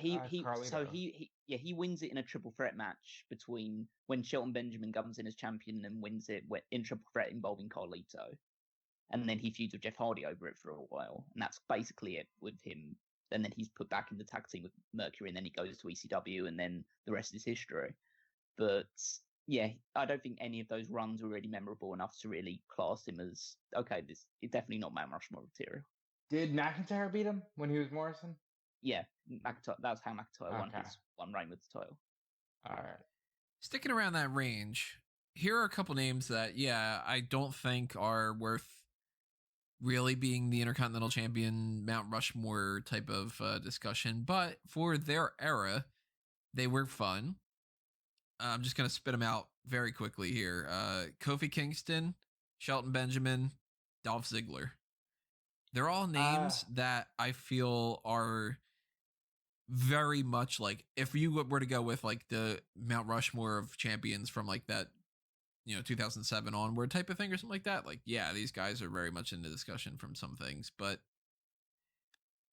he wins it in a triple threat match between when Shelton Benjamin comes in as champion and wins it in triple threat involving Carlito, and then he feuds with Jeff Hardy over it for a while, and that's basically it with him. And then he's put back in the tag team with Mercury, and then he goes to ECW, and then the rest is history. But yeah, I don't think any of those runs were really memorable enough to really class him as, okay, this is definitely not Mount Rushmore material. Did McIntyre beat him when he was Morrison? Yeah, McIntyre. That's how McIntyre won his one reign with the title. All right. Sticking around that range, here are a couple names that, I don't think are worth really being the Intercontinental Champion Mount Rushmore type of discussion, but for their era, they were fun. I'm just going to spit them out very quickly here. Kofi Kingston, Shelton Benjamin, Dolph Ziggler. They're all names that I feel are very much like, if you were to go with like the Mount Rushmore of champions from like that, 2007 onward type of thing or something like that. Like, yeah, these guys are very much in the discussion from some things, but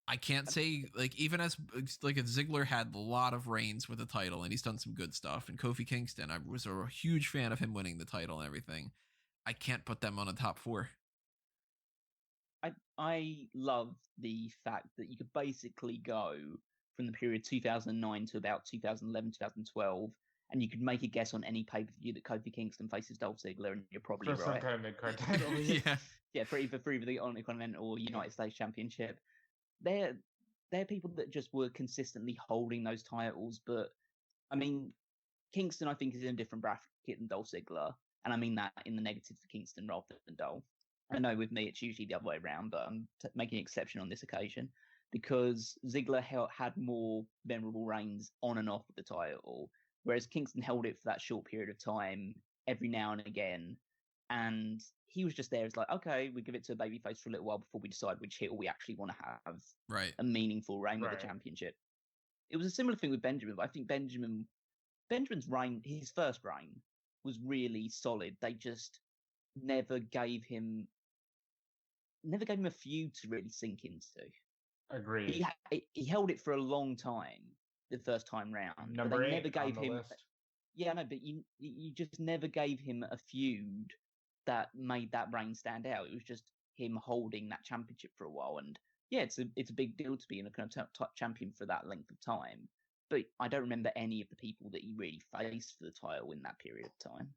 I can't say, like, even as like Ziggler had a lot of reigns with the title and he's done some good stuff. And Kofi Kingston, I was a huge fan of him winning the title and everything. I can't put them on a top 4. I love the fact that you could basically go from the period 2009 to about 2011, 2012, and you could make a guess on any pay-per-view that Kofi Kingston faces Dolph Ziggler, and you're probably right. For some kind of mid-card title. Yeah, for either the Intercontinental or United States Championship. they're people that just were consistently holding those titles. But I mean, Kingston, I think, is in a different bracket than Dolph Ziggler, and I mean that in the negative for Kingston rather than Dolph. I know with me it's usually the other way around, but I'm making an exception on this occasion because Ziggler had more memorable reigns on and off of the title, whereas Kingston held it for that short period of time every now and again. And he was just there. It's like, okay, we give it to a babyface for a little while before we decide which heel we actually want to have a meaningful reign with the championship. It was a similar thing with Benjamin, but I think Benjamin's reign, his first reign, was really solid. They just never gave him a feud to really sink into. Agreed. He held it for a long time, the first time round. Number 8 never gave on the him. List. Yeah, no, but you just never gave him a feud that made that reign stand out. It was just him holding that championship for a while, and yeah, it's a big deal to be in a kind of champion for that length of time. But I don't remember any of the people that he really faced for the title in that period of time.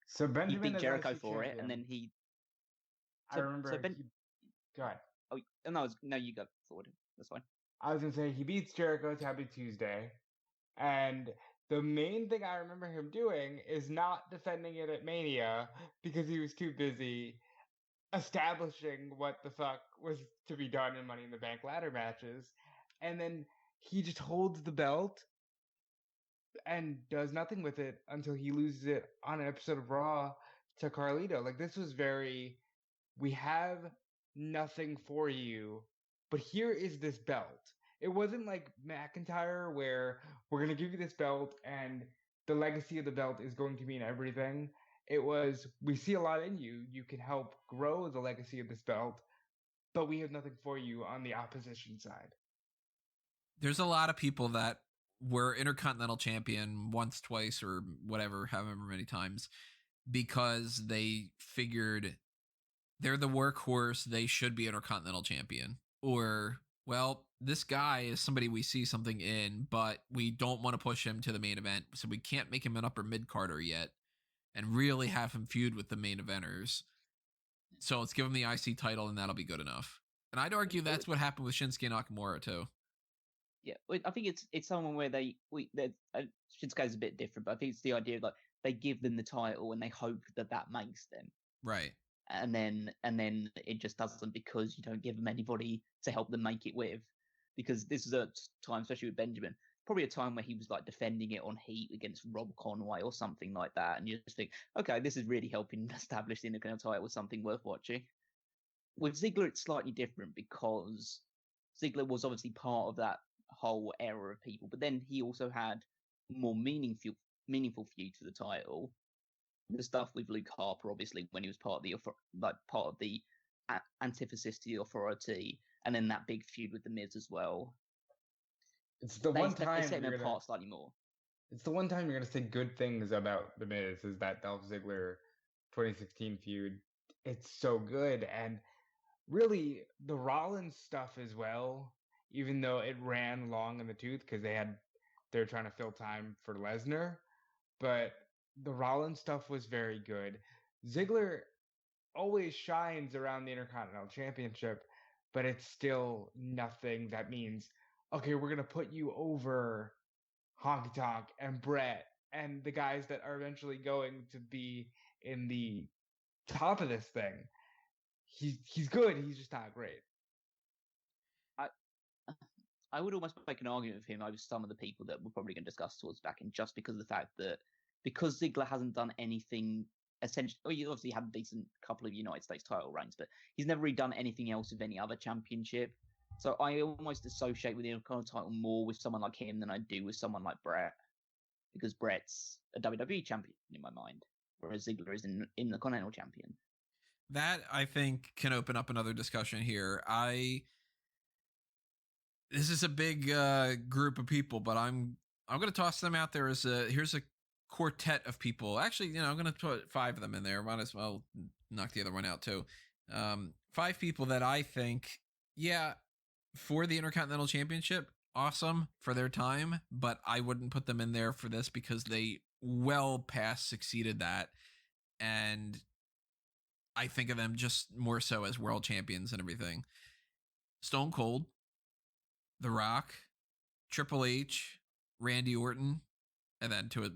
So Benjamin he beat Jericho IC for champion. it, and then he. I remember. Go ahead. Oh no, you go forward. That's fine. I was gonna say he beats Jericho Taboo Tuesday, and the main thing I remember him doing is not defending it at Mania because he was too busy establishing what the fuck was to be done in Money in the Bank ladder matches, and then he just holds the belt and does nothing with it until he loses it on an episode of Raw to Carlito. Like, this was very, we have nothing for you, but here is this belt. It wasn't like McIntyre where we're going to give you this belt and the legacy of the belt is going to mean everything. It was, we see a lot in you. You can help grow the legacy of this belt, but we have nothing for you on the opposition side. There's a lot of people that were Intercontinental Champion once, twice, or whatever, however many times, because they figured they're the workhorse, they should be Intercontinental Champion. Or, well, this guy is somebody we see something in, but we don't want to push him to the main event, so we can't make him an upper mid-carder yet and really have him feud with the main eventers. So let's give him the IC title and that'll be good enough. And I'd argue that's what happened with Shinsuke Nakamura too. Yeah, I think it's someone where Shinsuke's a bit different, but I think it's the idea of like they give them the title and they hope that makes them right, and then it just doesn't because you don't give them anybody to help them make it with. Because this is a time, especially with Benjamin, probably a time where he was like defending it on Heat against Rob Conway or something like that, and you just think, okay, this is really helping establish the Intercontinental title with something worth watching. With Ziggler, it's slightly different because Ziggler was obviously part of that whole era of people, but then he also had more meaningful feud for the title. The stuff with Luke Harper, obviously, when he was part of the antithesis to the Authority, and then that big feud with the Miz as well. It's the one time they set him apart slightly more. It's the one time you're gonna say good things about the Miz is that Dolph Ziggler 2016 feud. It's so good, and really the Rollins stuff as well. Even though it ran long in the tooth because they're trying to fill time for Lesnar, but the Rollins stuff was very good. Ziggler always shines around the Intercontinental Championship, but it's still nothing that means, okay, we're gonna put you over Honky Tonk and Bret and the guys that are eventually going to be in the top of this thing. He's good. He's just not great. I would almost make an argument with him over some of the people that we're probably going to discuss towards back end, just because of the fact that because Ziggler hasn't done anything essentially, well, he obviously had a decent couple of United States title reigns, but he's never really done anything else with any other championship. So I almost associate with the Intercontinental title more with someone like him than I do with someone like Bret, because Bret's a WWE champion in my mind, whereas Ziggler is in the Continental champion. That I think can open up another discussion here. This is a big group of people, but I'm going to toss them out there as here's a quartet of people. Actually, I'm going to put 5 of them in there. Might as well knock the other one out too. 5 people that I think, for the Intercontinental Championship, awesome for their time, but I wouldn't put them in there for this because they well past succeeded that. And I think of them just more so as world champions and everything. Stone Cold, The Rock, Triple H, Randy Orton, and then to a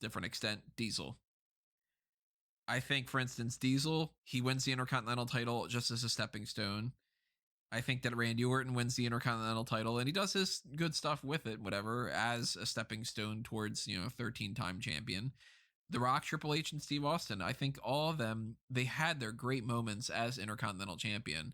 different extent, Diesel. I think, for instance, Diesel, he wins the Intercontinental title just as a stepping stone. I think that Randy Orton wins the Intercontinental title, and he does his good stuff with it, whatever, as a stepping stone towards, 13-time champion. The Rock, Triple H, and Steve Austin, I think all of them, they had their great moments as Intercontinental champion,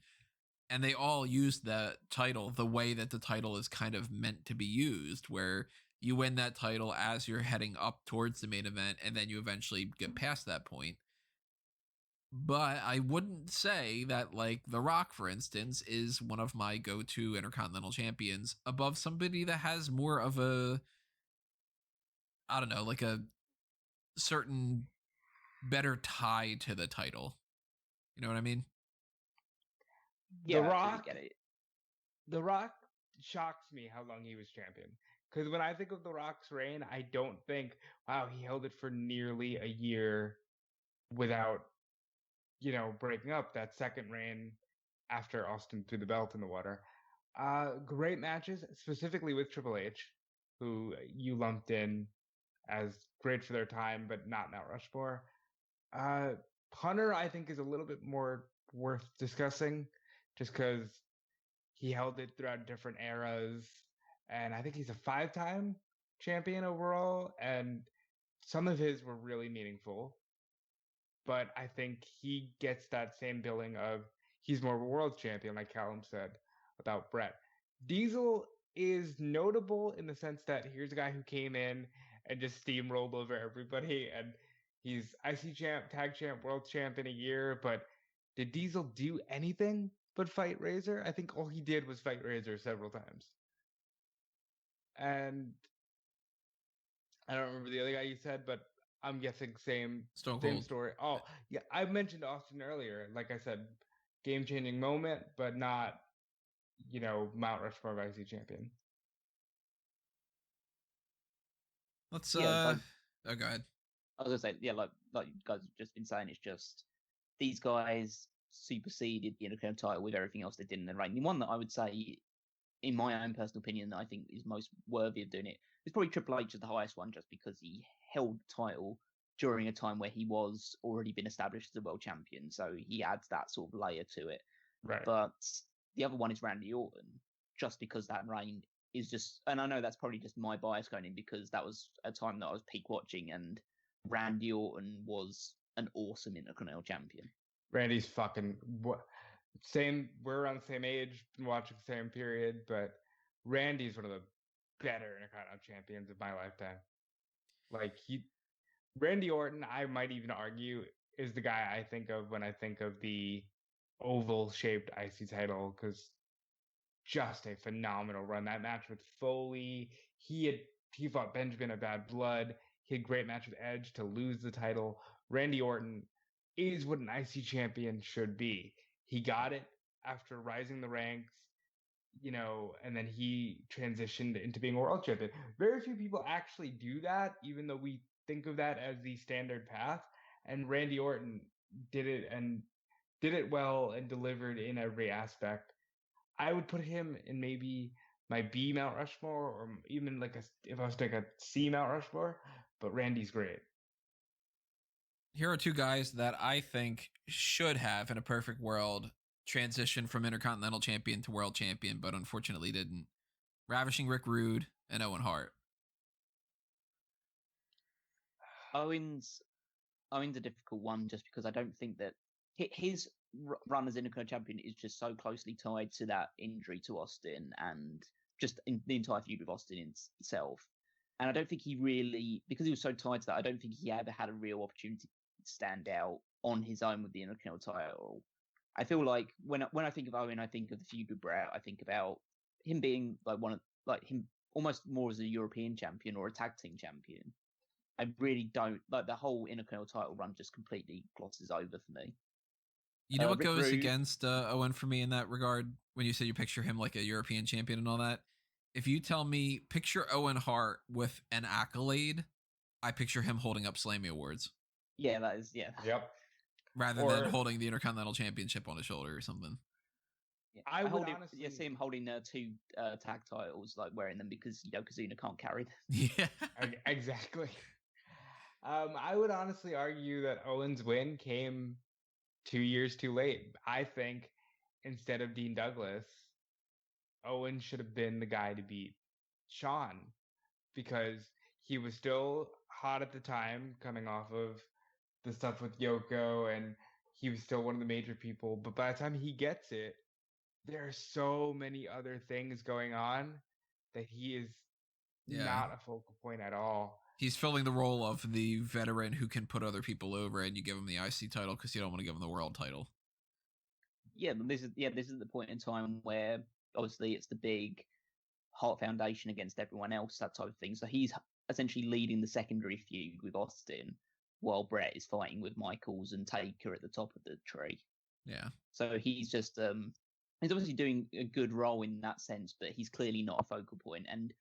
and they all used that title the way that the title is kind of meant to be used, where you win that title as you're heading up towards the main event, and then you eventually get past that point. But I wouldn't say that, like, The Rock, for instance, is one of my go-to Intercontinental champions above somebody that has more of a, I don't know, like a certain better tie to the title. You know what I mean? Yeah, The Rock shocks me how long he was champion. Because when I think of The Rock's reign, I don't think, wow, he held it for nearly a year without, breaking up. That second reign after Austin threw the belt in the water. Great matches, specifically with Triple H, who you lumped in as great for their time, but not Mount Rushmore. Hunter, I think, is a little bit more worth discussing, just because he held it throughout different eras. And I think he's a 5-time champion overall, and some of his were really meaningful. But I think he gets that same billing of he's more of a world champion, like Callum said about Bret. Diesel is notable in the sense that here's a guy who came in and just steamrolled over everybody, and he's IC champ, tag champ, world champ in a year. But did Diesel do anything but fight Razor? I think all he did was fight Razor several times. And I don't remember the other guy you said, but I'm guessing same story. Oh, yeah, I mentioned Austin earlier. Like I said, game-changing moment, but not, Mount Rushmore IC champion. Let's go ahead. I was gonna say, yeah, like you guys have just been saying, it's just these guys superseded the Intercontinental title with everything else they did in the reign. The one that I would say, in my own personal opinion, that I think is most worthy of doing it is probably Triple H as the highest one, just because he held the title during a time where he was already been established as a world champion, so he adds that sort of layer to it. Right. But the other one is Randy Orton, just because that reign is just, and I know that's probably just my bias going in, because that was a time that I was peak watching, and Randy Orton was an awesome Intercontinental champion. Randy's fucking same. We're around the same age, been watching the same period, but Randy's one of the better Intercontinental champions of my lifetime. Like Randy Orton, I might even argue, is the guy I think of when I think of the oval-shaped IC title, because just a phenomenal run. That match with Foley, he fought Benjamin of Bad Blood. He had a great match with Edge to lose the title. Randy Orton is what an IC champion should be. He got it after rising the ranks, and then he transitioned into being a world champion. Very few people actually do that, even though we think of that as the standard path. And Randy Orton did it, and did it well, and delivered in every aspect. I would put him in maybe my B Mount Rushmore, or even if I was to take a C Mount Rushmore, but Randy's great. Here are two guys that I think should have, in a perfect world, transitioned from Intercontinental champion to world champion, but unfortunately didn't. Ravishing Rick Rude and Owen Hart. Owen's a difficult one, just because I don't think that his run as Intercontinental champion is just so closely tied to that injury to Austin, and just in the entire feud with Austin itself. And I don't think he really, because he was so tied to that, I don't think he ever had a real opportunity to stand out on his own with the Intercontinental title. I feel like when I think of Owen, I think of the feud with Bret. I think about him being him almost more as a European champion or a tag team champion. I really don't like the whole Intercontinental title run. Just completely glosses over for me. You know what goes against Owen for me in that regard? When you say you picture him like a European champion and all that, if you tell me picture Owen Hart with an accolade, I picture him holding up Slammy Awards. Yeah, that is, yeah. Yep. Rather than holding the Intercontinental Championship on his shoulder or something. Yeah. I honestly see him holding two tag titles, like wearing them because Yokozuna can't carry them. Yeah, exactly. I would honestly argue that Owen's win came 2 years too late. I think instead of Dean Douglas, Owen should have been the guy to beat Shawn because he was still hot at the time, coming off of the stuff with Yoko, and he was still one of the major people. But by the time he gets it, there are so many other things going on that he is not a focal point at all. He's filling the role of the veteran who can put other people over, and you give him the IC title because you don't want to give him the world title. Yeah, but this is the point in time where obviously it's the big Hart Foundation against everyone else, that type of thing. So he's essentially leading the secondary feud with Austin, while Bret is fighting with Michaels and Taker at the top of the tree. Yeah. So he's just he's obviously doing a good role in that sense, but he's clearly not a focal point. And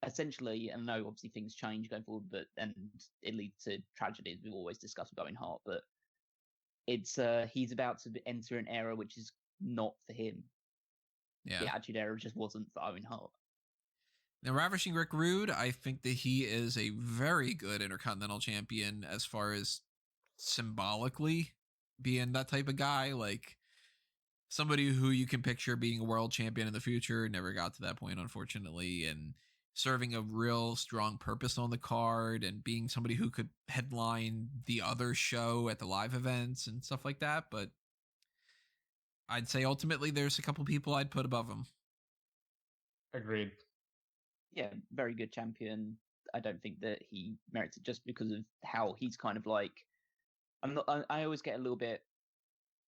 essentially, and I know obviously things change going forward, and it leads to tragedies we've always discussed with Owen Hart, but it's he's about to enter an era which is not for him. Yeah. The Attitude Era just wasn't for Owen Hart. Now, Ravishing Rick Rude, I think that he is a very good Intercontinental Champion as far as symbolically being that type of guy, like somebody who you can picture being a world champion in the future. Never got to that point, unfortunately, and serving a real strong purpose on the card and being somebody who could headline the other show at the live events and stuff like that. But I'd say ultimately there's a couple people I'd put above him. Agreed. Yeah, very good champion. I don't think that he merits it just because of how he's kind of like. I always get a little bit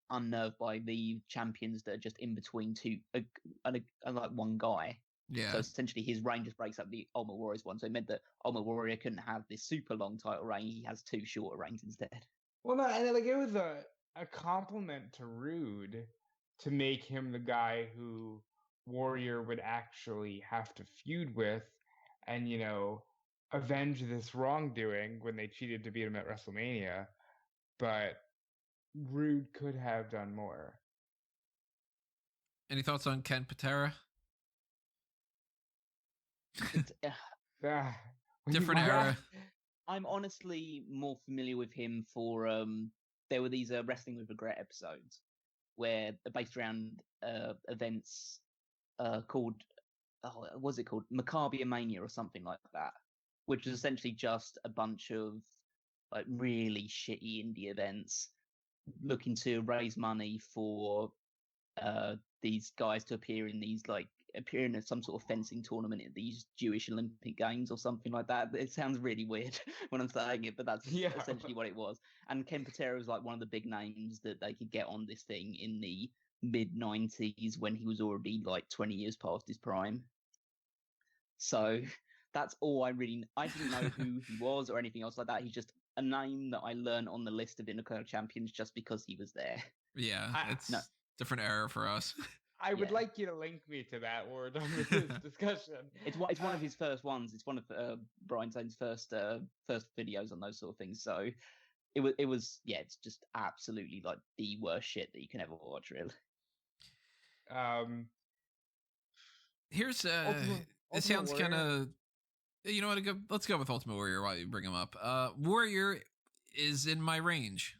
unnerved by the champions that are just in between like one guy. Yeah. So essentially, his reign just breaks up the Ultimate Warrior's one. So it meant that Ultimate Warrior couldn't have this super long title reign. He has two shorter reigns instead. Well, no, and like it was a compliment to Rude to make him the guy who Warrior would actually have to feud with, and avenge this wrongdoing when they cheated to beat him at WrestleMania. But Rude could have done more. Any thoughts on Ken Patera? Different era. I'm honestly more familiar with him for there were these Wrestling with Regret episodes where they're based around events called what was it called, Macabre Mania or something like that, which is essentially just a bunch of like really shitty indie events looking to raise money for these guys to appear in some sort of fencing tournament at these Jewish Olympic Games or something like that. It sounds really weird when I'm saying it, but that's essentially what it was. And Ken Patera was like one of the big names that they could get on this thing in the mid-90s when he was already like 20 years past his prime. So that's all I didn't know who he was or anything else like that. He's just a name that I learned on the list of Intercontinental Champions just because he was there. Yeah, it's different era for us. I would like you to link me to that word on this discussion. It's one of his first ones. It's one of Brian Zane's first videos on those sort of things. So it was it's just absolutely like the worst shit that you can ever watch, really. Here's it sounds kind of, you know what? Let's go with Ultimate Warrior while you bring him up. Warrior is in my range.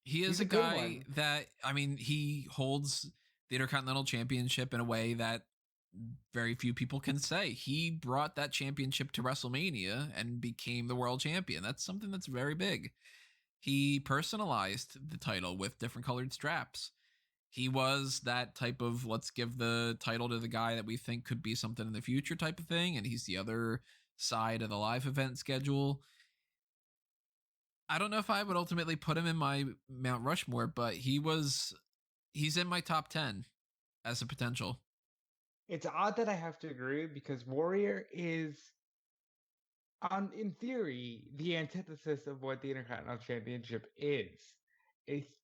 He is a guy that, I mean, he holds the Intercontinental Championship in a way that very few people can say. He brought that championship to WrestleMania and became the world champion. That's something that's very big. He personalized the title with different colored straps. He was that type of, let's give the title to the guy that we think could be something in the future type of thing. And he's the other side of the live event schedule. I don't know if I would ultimately put him in my Mount Rushmore, but he's in my top 10 as a potential. It's odd that I have to agree because Warrior is, in theory, the antithesis of what the Intercontinental Championship is.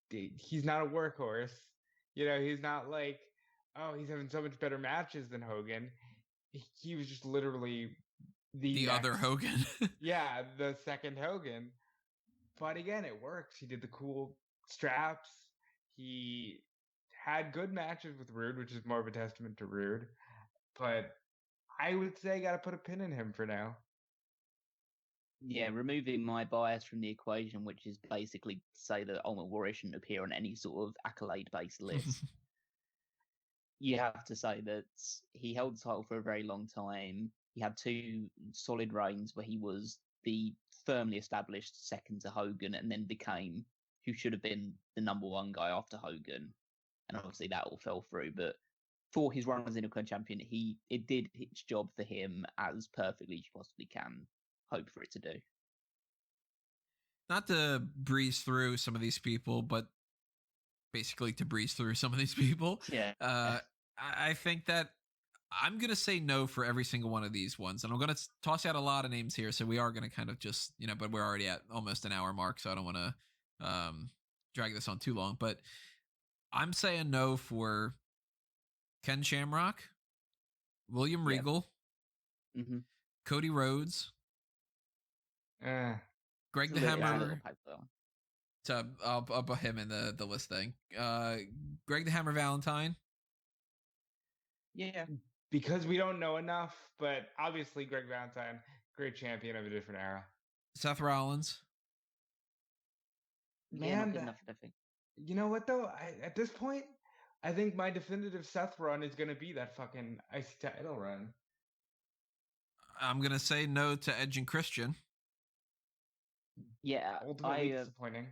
He's not a workhorse. He's not like, oh, he's having so much better matches than Hogan. He was just literally the other Hogan. Yeah, the second Hogan. But again, it works. He did the cool straps. He had good matches with Rude, which is more of a testament to Rude. But I would say got to put a pin in him for now. Yeah, removing my bias from the equation, which is basically say that Ultimate Warrior shouldn't appear on any sort of accolade-based list. You have to say that he held the title for a very long time. He had 2 solid reigns where he was the firmly established second to Hogan and then became who should have been the number 1 guy after Hogan. And obviously that all fell through. But for his run as Intercontinental Champion, it did its job for him as perfectly as you possibly can hope for it to do. Not to breeze through some of these people, but basically to breeze through some of these people. Yeah. I think that I'm going to say no for every single one of these ones. And I'm going to toss out a lot of names here. So we are going to kind of just, but we're already at almost an hour mark. So I don't want to drag this on too long. But I'm saying no for Ken Shamrock, William Regal, Cody Rhodes, Greg the Hammer. So I'll put him in the list thing. Greg the Hammer Valentine. Yeah. Because we don't know enough, but obviously Greg Valentine, great champion of a different era. Seth Rollins. Man, you know what though? At this point, I think my definitive Seth run is going to be that fucking IC title run. I'm going to say no to Edge and Christian. Yeah. Ultimately disappointing.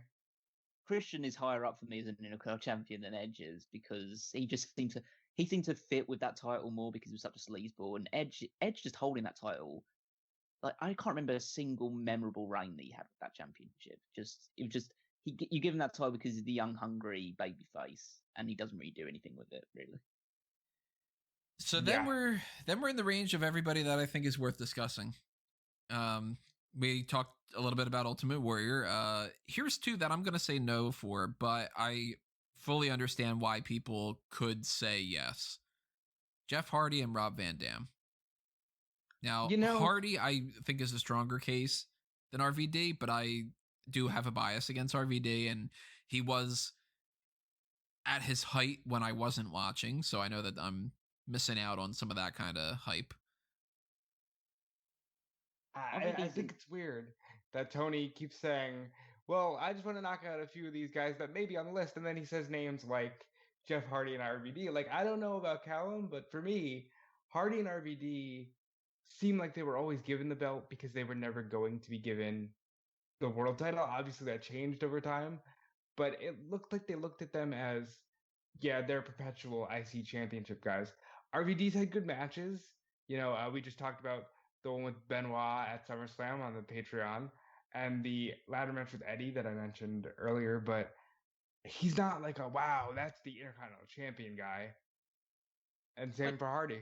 Christian is higher up for me as an Intercontinental Champion than Edge is because he just seemed to fit with that title more because he was such a sleazeball. And Edge just holding that title, like I can't remember a single memorable reign that he had with that championship. You give him that title because he's the young, hungry babyface, and he doesn't really do anything with it, really. So then we're in the range of everybody that I think is worth discussing. We talked a little bit about Ultimate Warrior. Here's 2 that I'm going to say no for, but I fully understand why people could say yes. Jeff Hardy and Rob Van Dam. Now, Hardy, I think, is a stronger case than RVD, but I do have a bias against RVD, and he was at his height when I wasn't watching, so I know that I'm missing out on some of that kind of hype. I think it's weird that Tony keeps saying, well, I just want to knock out a few of these guys that may be on the list, and then he says names like Jeff Hardy and RVD. Like, I don't know about Callum, but for me, Hardy and RVD seemed like they were always given the belt because they were never going to be given the world title. Obviously, that changed over time, but it looked like they looked at them as, they're perpetual IC championship guys. RVD's had good matches. We just talked about the one with Benoit at SummerSlam on the Patreon, and the ladder match with Eddie that I mentioned earlier, but he's not like wow, that's the Intercontinental Champion guy. And same for Hardy.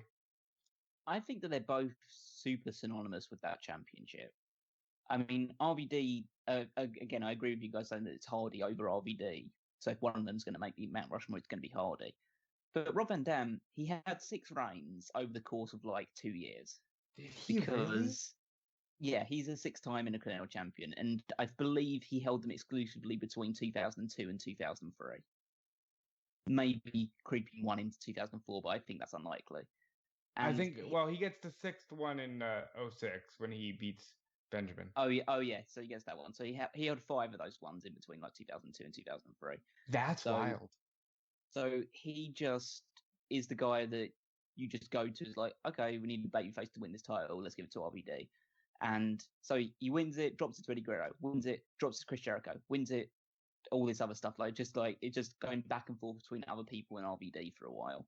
I think that they're both super synonymous with that championship. I mean, RVD, again, I agree with you guys saying that it's Hardy over RVD. So if one of them's going to make the Mount Rushmore, it's going to be Hardy. But Rob Van Dam, he had 6 reigns over the course of like 2 years. Did he really? Yeah, he's a 6-time Intercontinental Champion, and I believe he held them exclusively between 2002 and 2003. Maybe creeping one into 2004, but I think that's unlikely. And I think, he gets the 6th one in 06 when he beats Benjamin. Oh yeah, so he gets that one. So he held 5 of those ones in between like 2002 and 2003. That's wild. So he just is the guy that you just go to, is like, okay, we need a babyface to win this title, let's give it to RVD. And so he wins it, drops it to Eddie Guerrero, wins it, drops it to Chris Jericho, wins it, all this other stuff, it's just going back and forth between other people and RVD for a while.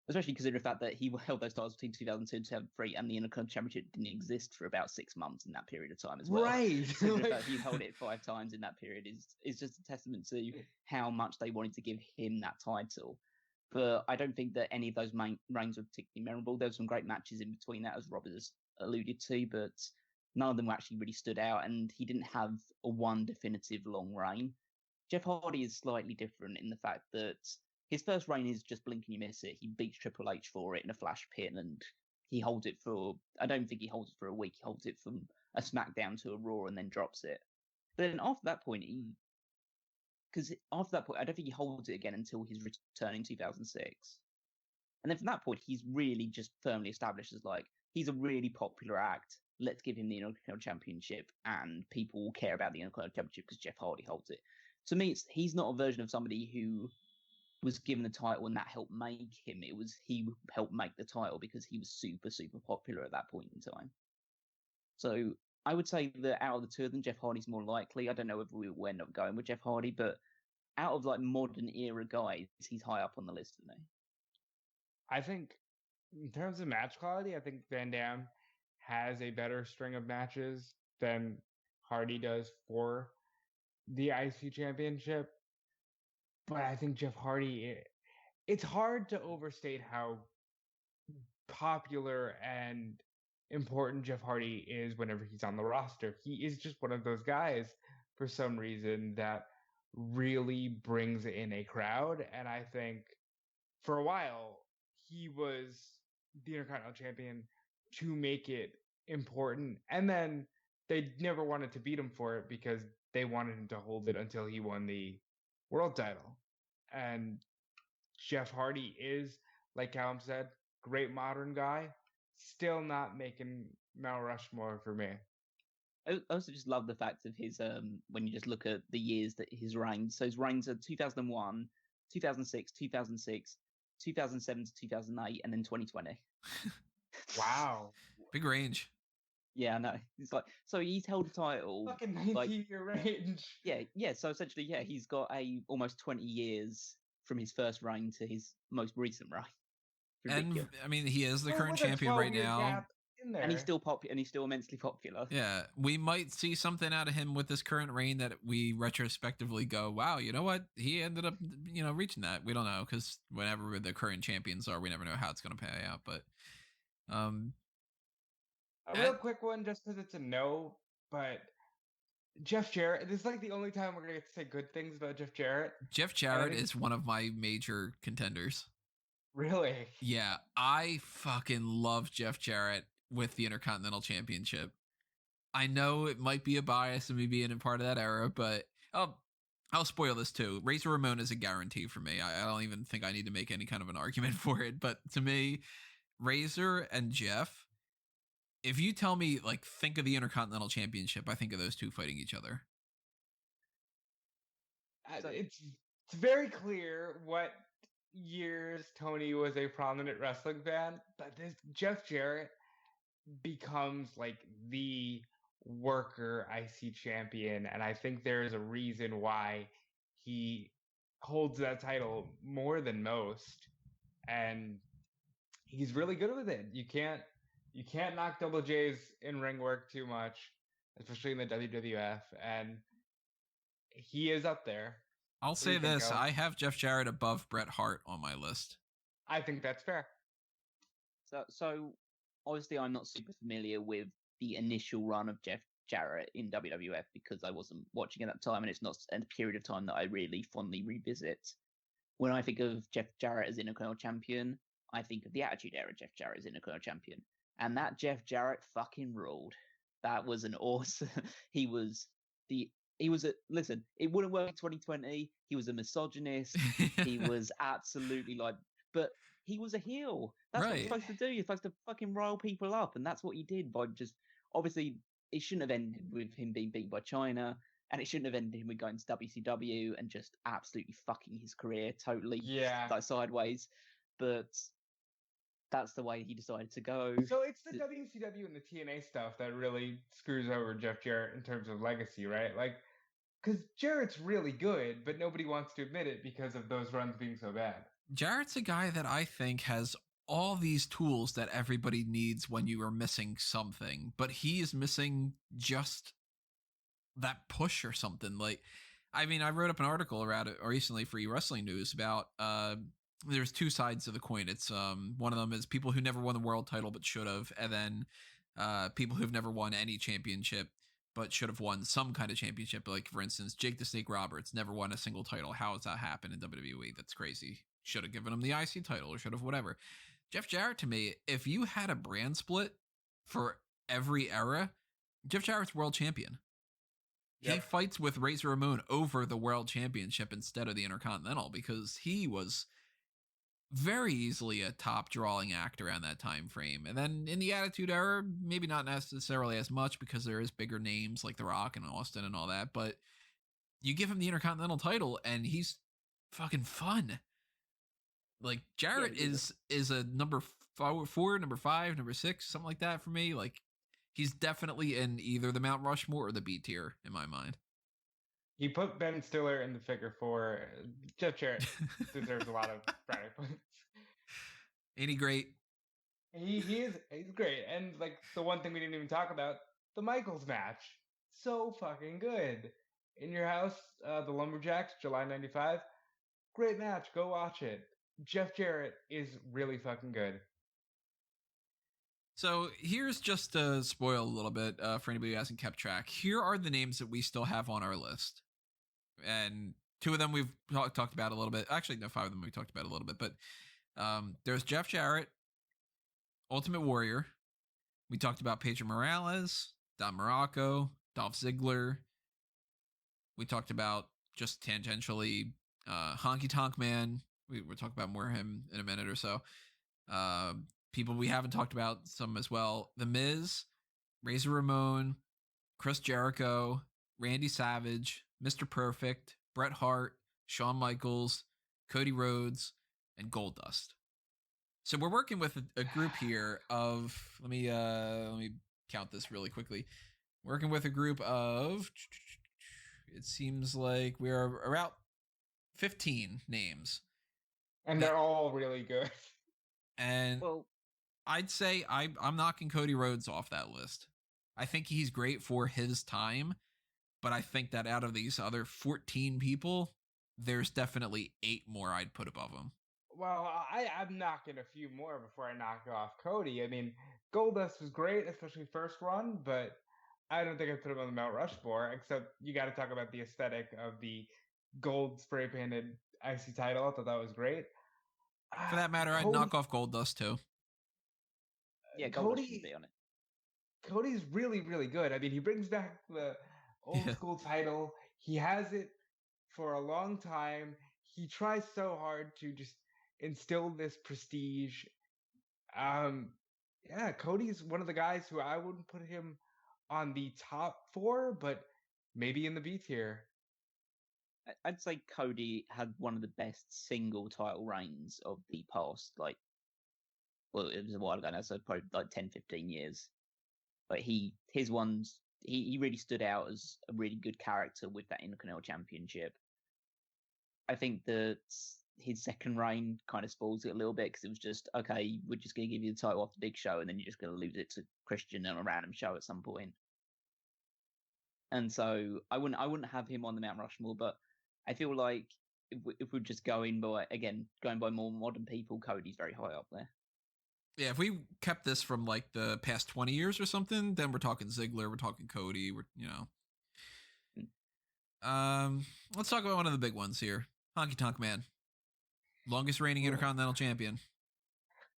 Especially considering the fact that he held those titles between 2002 and 2003, and the Intercontinental Championship didn't exist for about 6 months in that period of time as well. Right. So the fact he held it 5 times in that period is just a testament to how much they wanted to give him that title. But I don't think that any of those main reigns were particularly memorable. There were some great matches in between that, as Robert has alluded to, but none of them actually really stood out, and he didn't have a one definitive long reign. Jeff Hardy is slightly different in the fact that his first reign is just blink and you miss it. He beats Triple H for it in a flash pin, and he holds it for, I don't think he holds it for a week. He holds it from a SmackDown to a Raw and then drops it. But then after that point, because after that point, I don't think he holds it again until his return in 2006. And then from that point, he's really just firmly established as like, he's a really popular act. Let's give him the Intercontinental Championship, and people will care about the Intercontinental Championship because Jeff Hardy holds it. To me, he's not a version of somebody who was given the title and that helped make him. It was he helped make the title because he was super, super popular at that point in time. So I would say that out of the two of them, Jeff Hardy's more likely. I don't know if we will end up going with Jeff Hardy, but out of like modern era guys, he's high up on the list for me. I think in terms of match quality, I think Van Dam has a better string of matches than Hardy does for the IC championship. But I think Jeff Hardy, it's hard to overstate how popular and important Jeff Hardy is whenever he's on the roster. He is just one of those guys for some reason that really brings in a crowd. And I think for a while, he was the Intercontinental Champion to make it important. And then they never wanted to beat him for it because they wanted him to hold it until he won the world title. And Jeff Hardy is, like Callum said, great modern guy, still not making Mount Rushmore for me. I also just love the fact of his, when you just look at the years that his reigns. So his reigns are 2001, 2006, 2006, 2007 to 2008, and then 2020. Wow. Big range. Yeah, I know. It's like, so he's held a title. Fucking 19-year range. Yeah. So essentially, yeah, he's got almost 20 years from his first reign to his most recent reign. And I mean, he is the current champion right now. And he's still popular, and he's still immensely popular. Yeah, we might see something out of him with this current reign that we retrospectively go, wow, you know what? He ended up, reaching that. We don't know, because whenever the current champions are, we never know how it's going to pay out. But a real quick one, just because it's a no, but Jeff Jarrett, this is like the only time we're going to get to say good things about Jeff Jarrett. Jeff Jarrett is one of my major contenders. Really? Yeah, I fucking love Jeff Jarrett with the Intercontinental Championship. I know it might be a bias of me being a part of that era, but I'll spoil this too. Razor Ramon is a guarantee for me. I don't even think I need to make any kind of an argument for it. But to me, Razor and Jeff, if you tell me, like, think of the Intercontinental Championship, I think of those two fighting each other. It's very clear what years Tony was a prominent wrestling fan, but this Jeff Jarrett becomes like the worker IC champion, and I think there's a reason why he holds that title more than most, and he's really good with it. You can't knock Double J's in-ring work too much, especially in the WWF, and he is up there. I'll say this, I have Jeff Jarrett above Bret Hart on my list. I think that's fair. So obviously I'm not super familiar with the initial run of Jeff Jarrett in WWF because I wasn't watching at that time, and it's not a period of time that I really fondly revisit. When I think of Jeff Jarrett as Intercontinental Champion, I think of the Attitude Era Jeff Jarrett as Intercontinental Champion. And that Jeff Jarrett fucking ruled. That was an awesome... Listen, it wouldn't work in 2020. He was a misogynist. He was absolutely but he was a heel. That's what you're supposed to do. You're supposed to fucking rile people up. And that's what he did by just, obviously, it shouldn't have ended with him being beat by Chyna. And it shouldn't have ended with going to WCW and just absolutely fucking his career totally sideways. But that's the way he decided to go. So it's the WCW and the TNA stuff that really screws over Jeff Jarrett in terms of legacy, right? Like, because Jarrett's really good, but nobody wants to admit it because of those runs being so bad. Jarrett's a guy that I think has all these tools that everybody needs when you are missing something, but he is missing just that push or something. Like, I mean, I wrote up an article around it recently for eWrestling News about there's two sides of the coin. It's one of them is people who never won the world title but should have, and then people who've never won any championship but should have won some kind of championship. Like, for instance, Jake the Snake Roberts never won a single title. How has that happened in WWE? That's crazy. Should have given him the IC title or should have whatever. Jeff Jarrett, to me, if you had a brand split for every era, Jeff Jarrett's world champion. he fights with Razor Ramon over the World Championship instead of the Intercontinental because he was very easily a top drawing actor around that time frame. And then in the Attitude Era, maybe not necessarily as much because there is bigger names like The Rock and Austin and all that, but you give him the Intercontinental title and he's fucking fun. Like Jarrett is a number 4, number 5, number 6, something like that for me. Like he's definitely in either the Mount Rushmore or the B tier in my mind. He put Ben Stiller in the figure 4. Jeff Jarrett deserves a lot of brownie points. Ain't he great? He's great. And like the one thing we didn't even talk about, the Michaels match. So fucking good. In Your House, the Lumberjacks, July 95. Great match. Go watch it. Jeff Jarrett is really fucking good. So here's just to spoil a little bit for anybody who hasn't kept track. Here are the names that we still have on our list. And 2 of them we've talked about a little bit. Actually, no, 5 of them we talked about a little bit. But there's Jeff Jarrett, Ultimate Warrior. We talked about Pedro Morales, Don Morocco, Dolph Ziggler. We talked about just tangentially Honky Tonk Man. We'll talk about more of him in a minute or so. People we haven't talked about some as well. The Miz, Razor Ramon, Chris Jericho, Randy Savage, Mr. Perfect, Bret Hart, Shawn Michaels, Cody Rhodes, and Goldust. So we're working with a group here of let me count this really quickly. Working with a group of it seems like we're about 15 names. And they're all really good. And I'd say I'm knocking Cody Rhodes off that list. I think he's great for his time, but I think that out of these other 14 people, there's definitely 8 more I'd put above him. Well, I'm knocking a few more before I knock off Cody. I mean, Goldust was great, especially first run, but I don't think I'd put him on the Mount Rushmore, except you got to talk about the aesthetic of the gold spray-painted IC title. I thought that was great. For that matter, I'd knock off Goldust too. Yeah, Goldust should be on it. Cody's really, really good. I mean, he brings back the old school title. He has it for a long time. He tries so hard to just instill this prestige. Cody's one of the guys who I wouldn't put him on the top 4, but maybe in the B tier. I'd say Cody had one of the best single title reigns of the past, it was a while ago now, so probably like 10, 15 years. But his ones, he really stood out as a really good character with that Intercontinental Championship. I think that his second reign kind of spoils it a little bit because it was just, okay, we're just going to give you the title off the Big Show and then you're just going to lose it to Christian on a random show at some point. And so I wouldn't have him on the Mount Rushmore, but I feel like if we're just going by more modern people, Cody's very high up there. Yeah, if we kept this from like the past 20 years or something, then we're talking Ziggler, we're talking Cody, let's talk about one of the big ones here. Honky Tonk Man. Longest reigning Intercontinental Champion.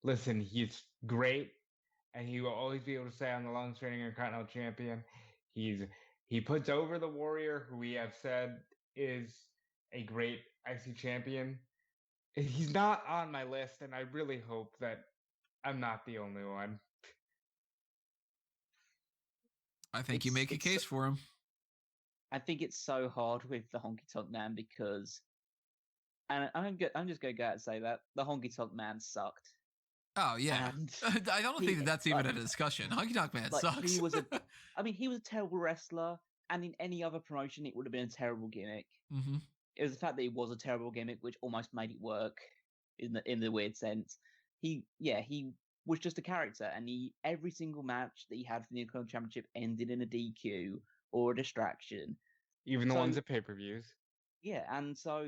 Listen, he's great, and he will always be able to say I'm the longest reigning Intercontinental Champion. He puts over the Warrior, who we have said is a great IC champion. He's not on my list, and I really hope that I'm not the only one. I think you make a case for him. I think it's so hard with the Honky Tonk Man because, and I'm just going to go out and say that the Honky Tonk Man sucked. Oh yeah, I don't think that's even a discussion. Honky Tonk Man sucks. He was a terrible wrestler, and in any other promotion, it would have been a terrible gimmick. Mm-hmm. It was the fact that it was a terrible gimmick, which almost made it work in the weird sense. He was just a character, and every single match that he had for the Intercontinental Championship ended in a DQ or a distraction. Even the ones at pay-per-views. Yeah, and so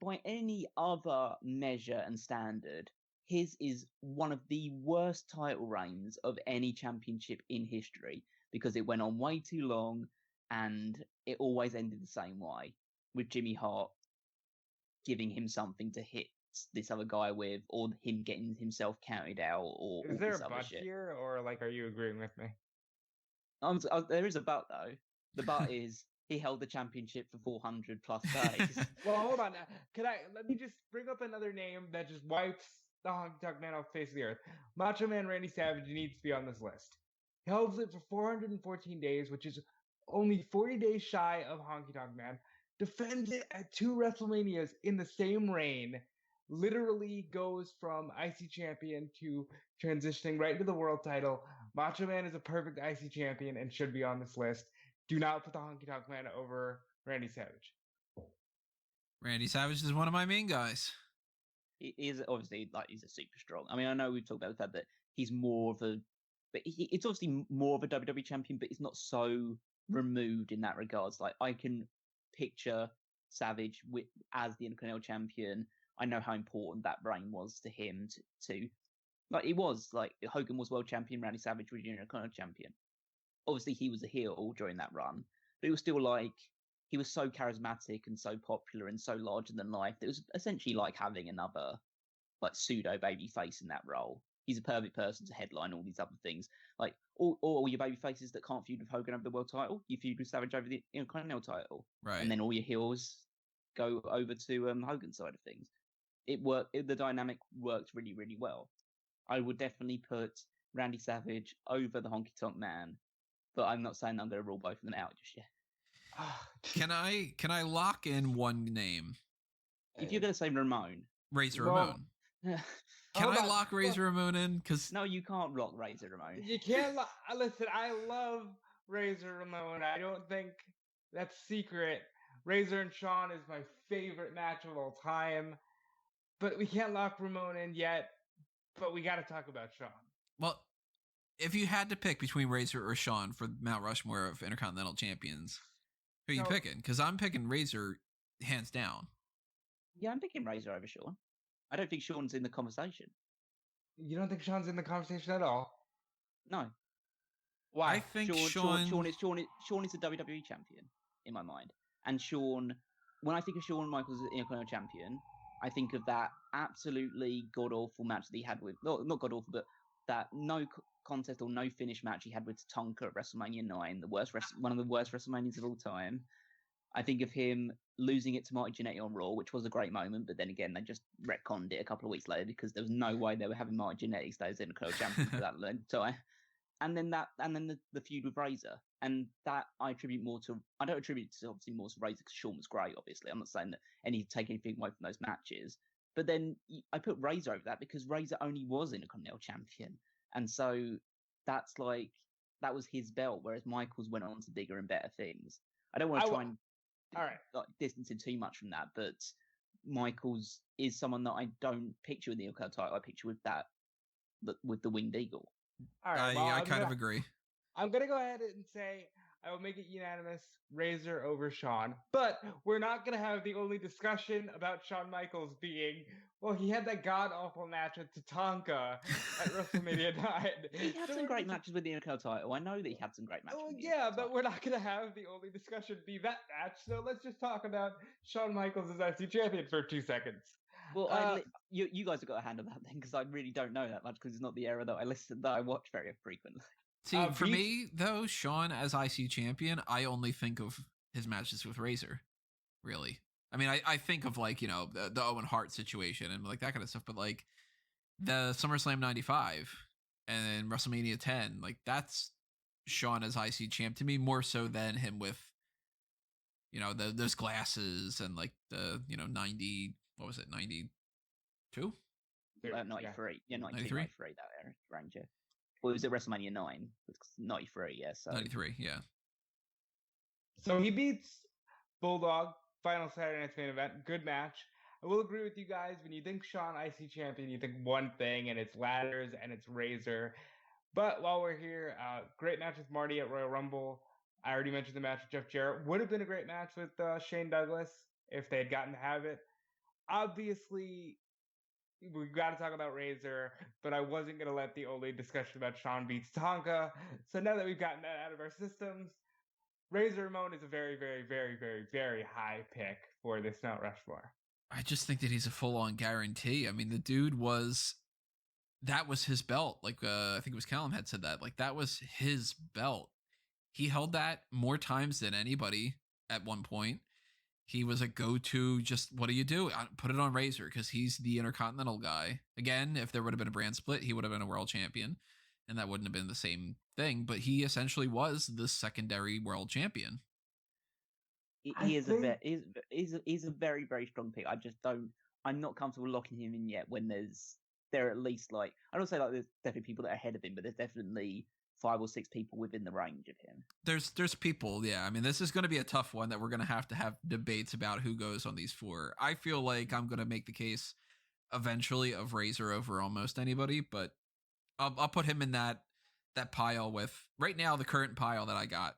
by any other measure and standard, his is one of the worst title reigns of any championship in history because it went on way too long and it always ended the same way, with Jimmy Hart giving him something to hit this other guy with, or him getting himself counted out, or is there this a but shit. here, or are you agreeing with me? There is a but though. The but is he held the championship for 400 plus days. Well, hold on. Let me just bring up another name that just wipes the Honky Tonk Man off the face of the earth. Macho Man Randy Savage needs to be on this list. He holds it for 414 days, which is only 40 days shy of Honky Tonk Man. Defends it at 2 WrestleManias in the same reign. Literally goes from IC champion to transitioning right into the world title. Macho Man is a perfect IC champion and should be on this list. Do not put the Honky Tonk Man over Randy Savage. Randy Savage is one of my main guys. He is obviously he's a super strong. I mean, I know we've talked about the fact that he's more of a, but it's obviously more of a WWE champion, but he's not so removed in that regards. Like I can picture Savage as the Intercontinental Champion. I know how important that reign was to him. To like it was like Hogan was world champion, Randy Savage was Intercontinental Champion. Obviously, he was a heel during that run, but it was still like he was so charismatic and so popular and so larger than life. It was essentially like having another like pseudo baby face in that role. He's a perfect person to headline all these other things. Like all your baby faces that can't feud with Hogan over the world title, you feud with Savage over the Intercontinental title, right? And then all your heels go over to Hogan's side of things. It worked. The dynamic worked really, really well. I would definitely put Randy Savage over the Honky Tonk Man, but I'm not saying I'm going to rule both of them out just yet. Can I lock in one name? If you're going to say Ramon, Razor Ramon. Can I lock Razor Ramon in? Because no, you can't lock Razor Ramon. You can't. Listen, I love Razor Ramon. I don't think that's secret. Razor and Shawn is my favorite match of all time. But we can't lock Ramon in yet. But we got to talk about Shawn. Well, if you had to pick between Razor or Shawn for Mount Rushmore of Intercontinental Champions, who are you picking? Because I'm picking Razor hands down. Yeah, I'm picking Razor over Shawn. I don't think Shawn's in the conversation. You don't think Shawn's in the conversation at all? No. Why? I think Shawn is a WWE champion in my mind. And Shawn, when I think of Shawn Michaels as an Intercontinental champion, I think of that absolutely god-awful match that he had with, not god-awful, but that no contest or no finish match he had with Tonk at WrestleMania 9, one of the worst WrestleManias of all time. I think of him losing it to Marty Jannetty on Raw, which was a great moment, but then again, they just retconned it a couple of weeks later because there was no way they were having Marty Jannetty stay as Intercontinental champion for that long time. And then the feud with Razor, and that I attribute more to. I don't attribute to obviously more to Razor because Shawn was great. Obviously, I'm not saying that take anything away from those matches, but then I put Razor over that because Razor only was Intercontinental champion, and so that's like that was his belt, whereas Michaels went on to bigger and better things. I don't want to try and distance him too much from that, but Michaels is someone that I don't picture with the Intercontinental title. I picture with the Winged Eagle. All right, I kind of agree. I'm going to go ahead and say I will make it unanimous, Razor over Shawn. But we're not going to have the only discussion about Shawn Michaels being, well, he had that god-awful match with Tatanka at WrestleMania 9. He had some great matches with the Intercontinental title. I know that he had some great matches. Oh, yeah, but we're not going to have the only discussion be that match. So let's just talk about Shawn Michaels as IC champion for 2 seconds. Well, you guys have got a hand on that thing because I really don't know that much because it's not the era that I watch very frequently. See, for me though, Shawn as IC champion, I only think of his matches with Razor. Really, I mean, I think of like the Owen Hart situation and like that kind of stuff, but like the SummerSlam '95 and then WrestleMania 10, like that's Shawn as IC champ to me more so than him with those glasses and like the 90. What was it, 92? 93. Yeah, 93. That era range. Well, it was at WrestleMania 9. It's 93, yeah. So 93, yeah. So he beats Bulldog, final Saturday Night's main event. Good match. I will agree with you guys. When you think Shawn IC champion, you think one thing, and it's ladders and it's Razor. But while we're here, great match with Marty at Royal Rumble. I already mentioned the match with Jeff Jarrett. Would have been a great match with Shane Douglas if they had gotten to have it. Obviously, we've got to talk about Razor, but I wasn't going to let the only discussion about Shawn beats Tonka. So now that we've gotten that out of our systems, Razor Ramon is a very, very, very, very, very high pick for this Mount Rushmore. I just think that he's a full-on guarantee. I mean, the dude that was his belt. Like, I think it was Callum had said that. Like, that was his belt. He held that more times than anybody. at one point. He was a go-to, just, what do you do? Put it on Razor, because he's the Intercontinental guy. Again, if there would have been a brand split, he would have been a world champion, and that wouldn't have been the same thing, but he essentially was the secondary world champion. He's a very, very strong pick. I'm not comfortable locking him in yet when there are at least, like, I don't say like there's definitely people that are ahead of him, but there's definitely 5 or 6 people within the range of him. There's people, yeah. I mean, this is going to be a tough one that we're going to have debates about who goes on these 4. I feel like I'm going to make the case eventually of Razor over almost anybody, but I'll put him in that pile with, right now, the current pile that I got: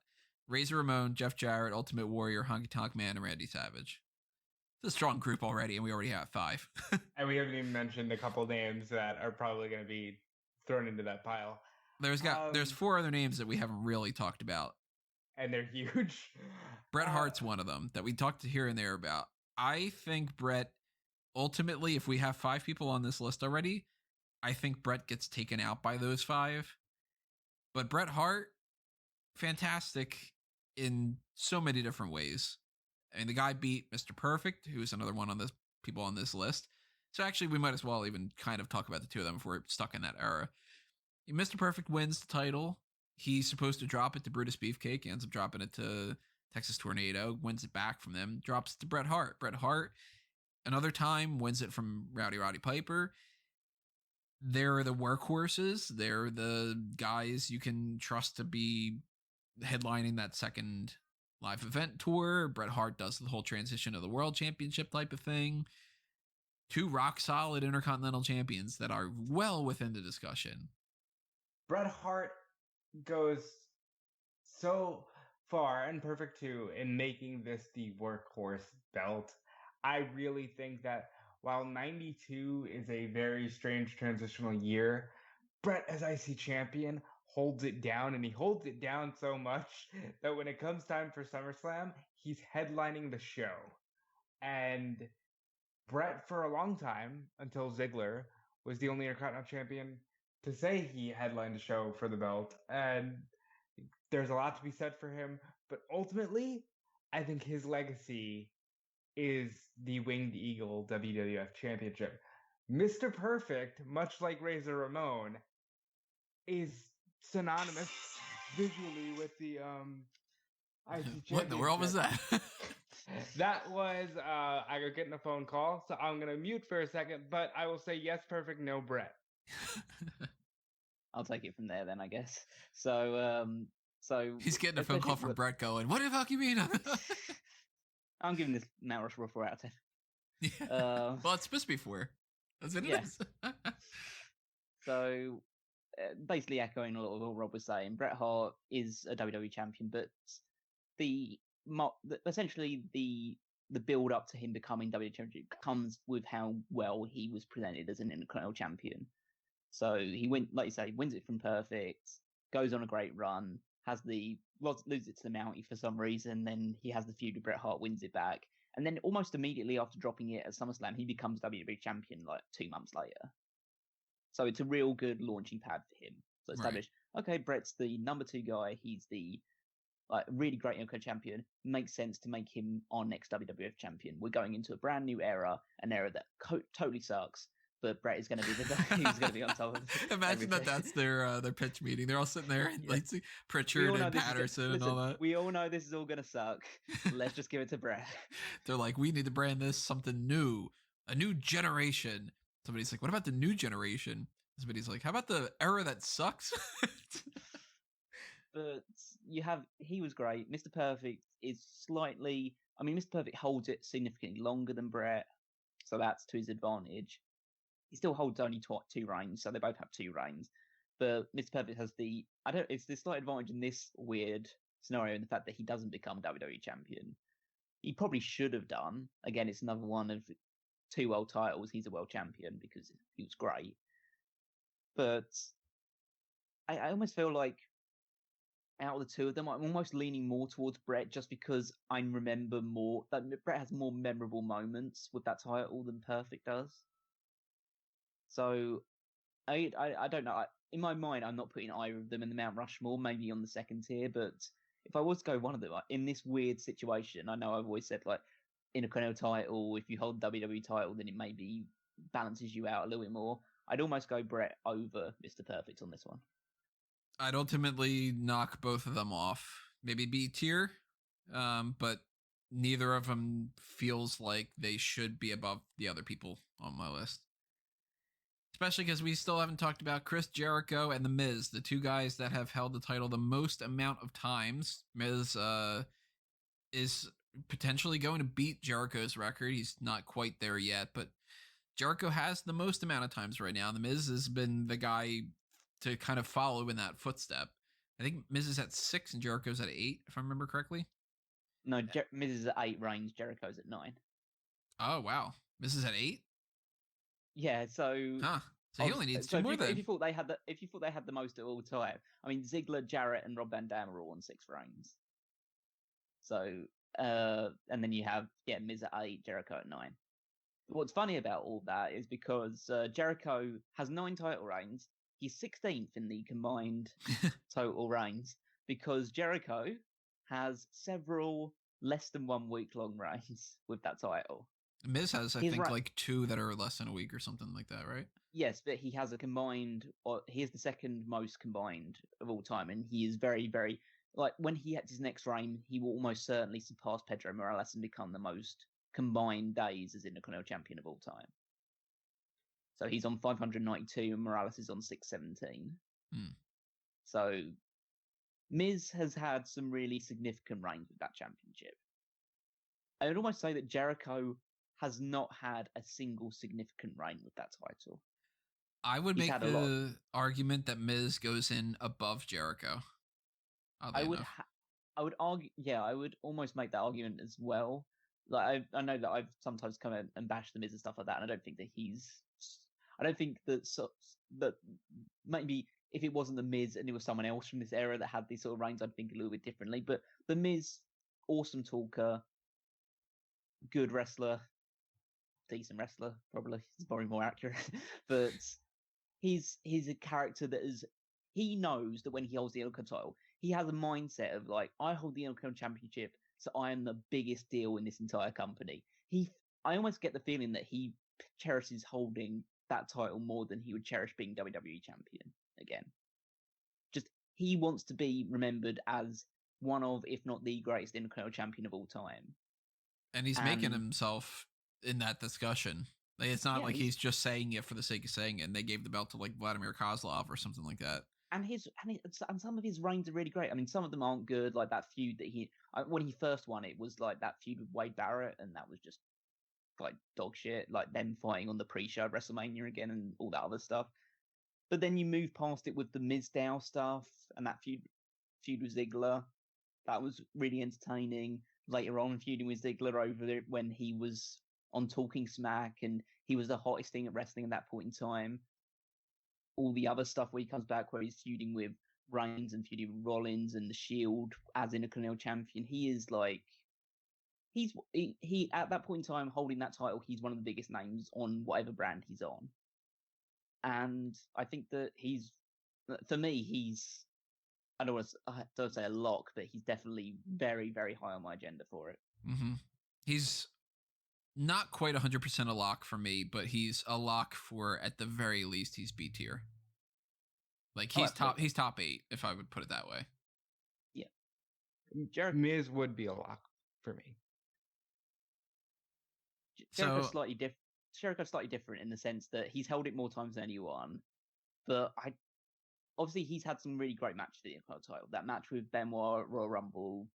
Razor Ramon, Jeff Jarrett, Ultimate Warrior, Honky Tonk Man, and Randy Savage. It's a strong group already, and we already have 5. And we haven't even mentioned a couple names that are probably going to be thrown into that pile. There's 4 other names that we haven't really talked about, and they're huge. Bret Hart's one of them that we talked here and there about. I think Bret, ultimately, if we have 5 people on this list already, I think Bret gets taken out by those 5. But Bret Hart, fantastic in so many different ways. I mean, the guy beat Mr. Perfect, who's another one on this people on this list. So actually, we might as well even kind of talk about the 2 of them if we're stuck in that era. Mr. Perfect wins the title. He's supposed to drop it to Brutus Beefcake. He ends up dropping it to Texas Tornado. Wins it back from them. Drops it to Bret Hart. Bret Hart, another time, wins it from Roddy Piper. They're the workhorses. They're the guys you can trust to be headlining that second live event tour. Bret Hart does the whole transition of the world championship type of thing. 2 rock solid Intercontinental champions that are well within the discussion. Bret Hart goes so far, and Perfect too, in making this the workhorse belt. I really think that while 92 is a very strange transitional year, Bret as IC champion holds it down, and he holds it down so much that when it comes time for SummerSlam, he's headlining the show. And Bret, for a long time, until Ziggler, was the only Intercontinental champion to say he headlined a show for the belt, and there's a lot to be said for him, but ultimately, I think his legacy is the Winged Eagle WWF Championship. Mr. Perfect, much like Razor Ramon, is synonymous visually with the IC Championship. What in the world was that? That was, I got getting a phone call, so I'm going to mute for a second, but I will say yes, Perfect, no Bret. I'll take it from there then, I guess. So he's getting a phone call from Bret going, "What the fuck you mean?" I'm giving this Mount Rushmore 4 out of 10. Yeah. Well, it's supposed to be 4. That's what it is. So basically echoing a lot of what Rob was saying, Bret Hart is a WWE champion, but essentially the build up to him becoming WWE champion comes with how well he was presented as an Intercontinental champion. So he like you say, wins it from Perfect, goes on a great run, loses it to the Mountie for some reason, then he has the feud with Bret Hart, wins it back, and then almost immediately after dropping it at SummerSlam, he becomes WWE champion like 2 months later. So it's a real good launching pad for him. So establish, okay, Bret's the number 2 guy, he's the really great Intercontinental champion, makes sense to make him our next WWF champion. We're going into a brand new era, an era that totally sucks, but Bret is going to be the guy who's going to be on top of it. Imagine that's their pitch meeting. They're all sitting there and like Pritchard and Patterson and all that. We all know this is all going to suck. Let's just give it to Bret. They're like, we need to brand this something new, a new generation. Somebody's like, what about the new generation? Somebody's like, how about the era that sucks? But he was great. Mr. Perfect is Mr. Perfect holds it significantly longer than Bret, so that's to his advantage. He still holds only 2 reigns, so they both have 2 reigns. But Mr. Perfect has it's the slight advantage in this weird scenario in the fact that he doesn't become WWE champion. He probably should have done. Again, it's another one of 2 world titles. He's a world champion because he was great. But I almost feel like out of the 2 of them, I'm almost leaning more towards Bret just because I remember more that Bret has more memorable moments with that title than Perfect does. So I don't know. In my mind, I'm not putting either of them in the Mount Rushmore, maybe on the second tier, but if I was to go one of them, like, in this weird situation, I know I've always said, like, Intercontinental title, if you hold WWE title, then it maybe balances you out a little bit more. I'd almost go Bret over Mr. Perfect on this one. I'd ultimately knock both of them off. Maybe B tier, but neither of them feels like they should be above the other people on my list. Especially because we still haven't talked about Chris Jericho and The Miz, the two guys that have held the title the most amount of times. Miz is potentially going to beat Jericho's record. He's not quite there yet, but Jericho has the most amount of times right now. The Miz has been the guy to kind of follow in that footstep. I think Miz is at 6 and Jericho's at 8, if I remember correctly. No, Miz is at 8 reigns, Jericho's at 9. Oh, wow. Miz is at 8? Yeah, so... Huh. So he only needs 2 more then. If you thought they had the most of all time, I mean, Ziggler, Jarrett, and Rob Van Dam are all on 6 reigns. So, and then you have, Miz at 8, Jericho at 9. What's funny about all that is because Jericho has 9 title reigns. He's 16th in the combined total reigns because Jericho has several less than 1 week long reigns with that title. Miz has, I think, like 2 that are less than a week or something like that, right? Yes, but he has a combined, or he is the second most combined of all time, and he is very, very, like, when he hits his next reign, he will almost certainly surpass Pedro Morales and become the most combined days as Intercontinental Champion of all time. So he's on 592 and Morales is on 617. So Miz has had some really significant reigns with that championship. I would almost say that Jericho has not had a single significant reign with that title. I would make the argument that Miz goes in above Jericho. I would argue, I would almost make that argument as well. Like I know that I've sometimes come in and bashed the Miz and stuff like that, and I don't think that maybe if it wasn't the Miz and it was someone else from this era that had these sort of reigns, I'd think a little bit differently. But the Miz, awesome talker, good wrestler, decent wrestler, probably. It's probably more accurate. But he's a character that he knows that when he holds the Intercontinental title, he has a mindset of like, I hold the Intercontinental Championship, so I am the biggest deal in this entire company. I almost get the feeling that he cherishes holding that title more than he would cherish being WWE champion again. Just, he wants to be remembered as one of, if not the greatest Intercontinental champion of all time. And he's making himself in that discussion. Like, it's not like he's just saying it for the sake of saying it. And they gave the belt to like Vladimir Kozlov or something like that. And some of his reigns are really great. I mean, some of them aren't good. Like that feud that when he first won, it was like that feud with Wade Barrett, and that was just like dog shit. Like them fighting on the pre-show of WrestleMania again, and all that other stuff. But then you move past it with the Mizdow stuff and that feud with Ziggler. That was really entertaining. Later on, feuding with Ziggler over it when he was on Talking Smack, and he was the hottest thing at wrestling at that point in time. All the other stuff where he comes back, where he's feuding with Reigns and feuding with Rollins and the Shield as Intercontinental Champion. He is like, he at that point in time holding that title, he's one of the biggest names on whatever brand he's on. And I think that for me, I don't want to say a lock, but he's definitely very, very high on my agenda for it. Mm-hmm. He's not quite 100% a lock for me, but he's a lock for, at the very least, he's B tier. Like he's top 8, if I would put it that way. Yeah. Miz would be a lock for me. Jericho's slightly different in the sense that he's held it more times than anyone, but obviously he's had some really great matches for the Intercontinental title. That match with Benoit at Royal Rumble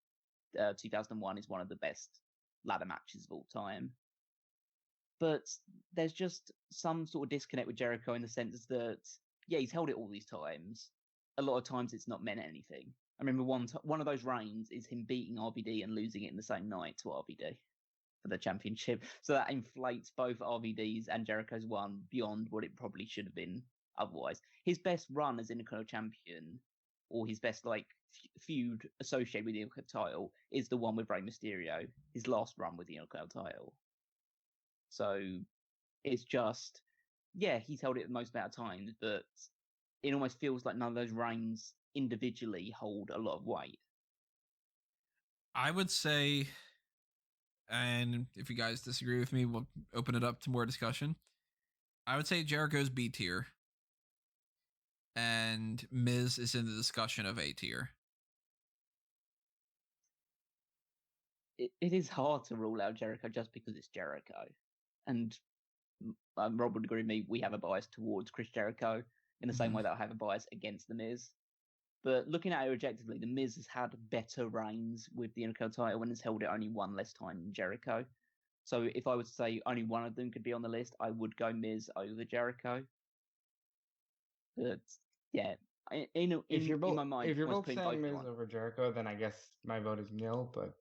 2001 is one of the best ladder matches of all time. But there's just some sort of disconnect with Jericho in the sense that, he's held it all these times. A lot of times it's not meant anything. I remember one of those reigns is him beating RVD and losing it in the same night to RVD for the championship. So that inflates both RVD's and Jericho's one beyond what it probably should have been otherwise. His best run as Intercontinental Champion, or his best feud associated with the Intercontinental title, is the one with Rey Mysterio, his last run with the Intercontinental title. So it's just, he's held it the most amount of times, but it almost feels like none of those reigns individually hold a lot of weight. I would say, and if you guys disagree with me, we'll open it up to more discussion. I would say Jericho's B tier, and Miz is in the discussion of A tier. It is hard to rule out Jericho just because it's Jericho. And Rob would agree with me, we have a bias towards Chris Jericho in the same way that I have a bias against The Miz. But looking at it objectively, The Miz has had better reigns with the Intercontinental title and has held it only one less time than Jericho. So if I was to say only one of them could be on the list, I would go Miz over Jericho. But yeah, if you're both, in my mind, if you're both saying Miz over Jericho, then I guess my vote is nil. But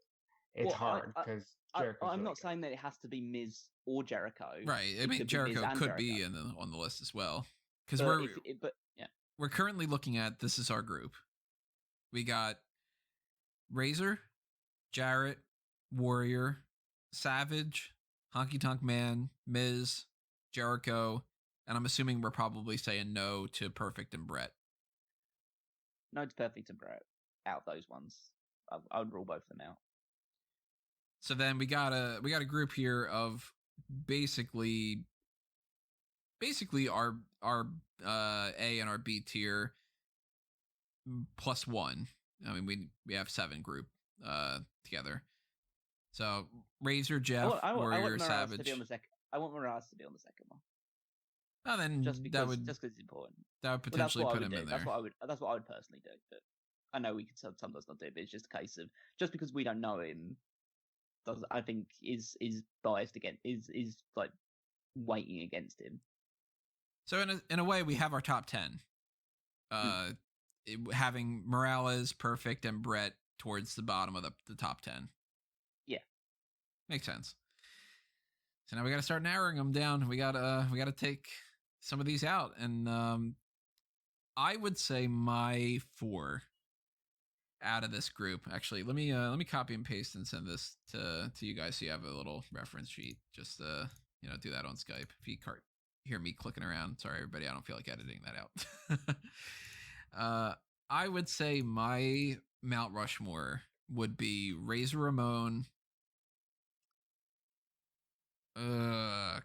it's hard because Jericho. I'm not saying that it has to be Miz or Jericho. Right. I mean, Jericho could be on the list as well. Because we're currently looking at, this is our group. We got Razor, Jarrett, Warrior, Savage, Honky Tonk Man, Miz, Jericho, and I'm assuming we're probably saying no to Perfect and Bret. No to Perfect and Bret. Out of those ones, I would rule both of them out. So then we got a group here of basically our A and our B tier plus one. I mean, we have 7 group together. So Razor, Jeff, Warrior, Savage. I want Morales to be on the second one. Oh, then just because it's important. That would potentially put him in there. That's what I would personally do. But I know we could sometimes not do it, but it's just a case of just because we don't know him, I think is biased against is like weighting against him. So in a way, we have our top 10, having Morales, Perfect, and Bret towards the bottom of the top 10. Yeah, makes sense. So now we got to start narrowing them down. We got to take some of these out, and I would say my 4 out of this group. Actually, let me copy and paste and send this to you guys so you have a little reference sheet. Just do that on Skype. If you can't hear me clicking around, sorry everybody, I don't feel like editing that out. I would say my Mount Rushmore would be Razor Ramon.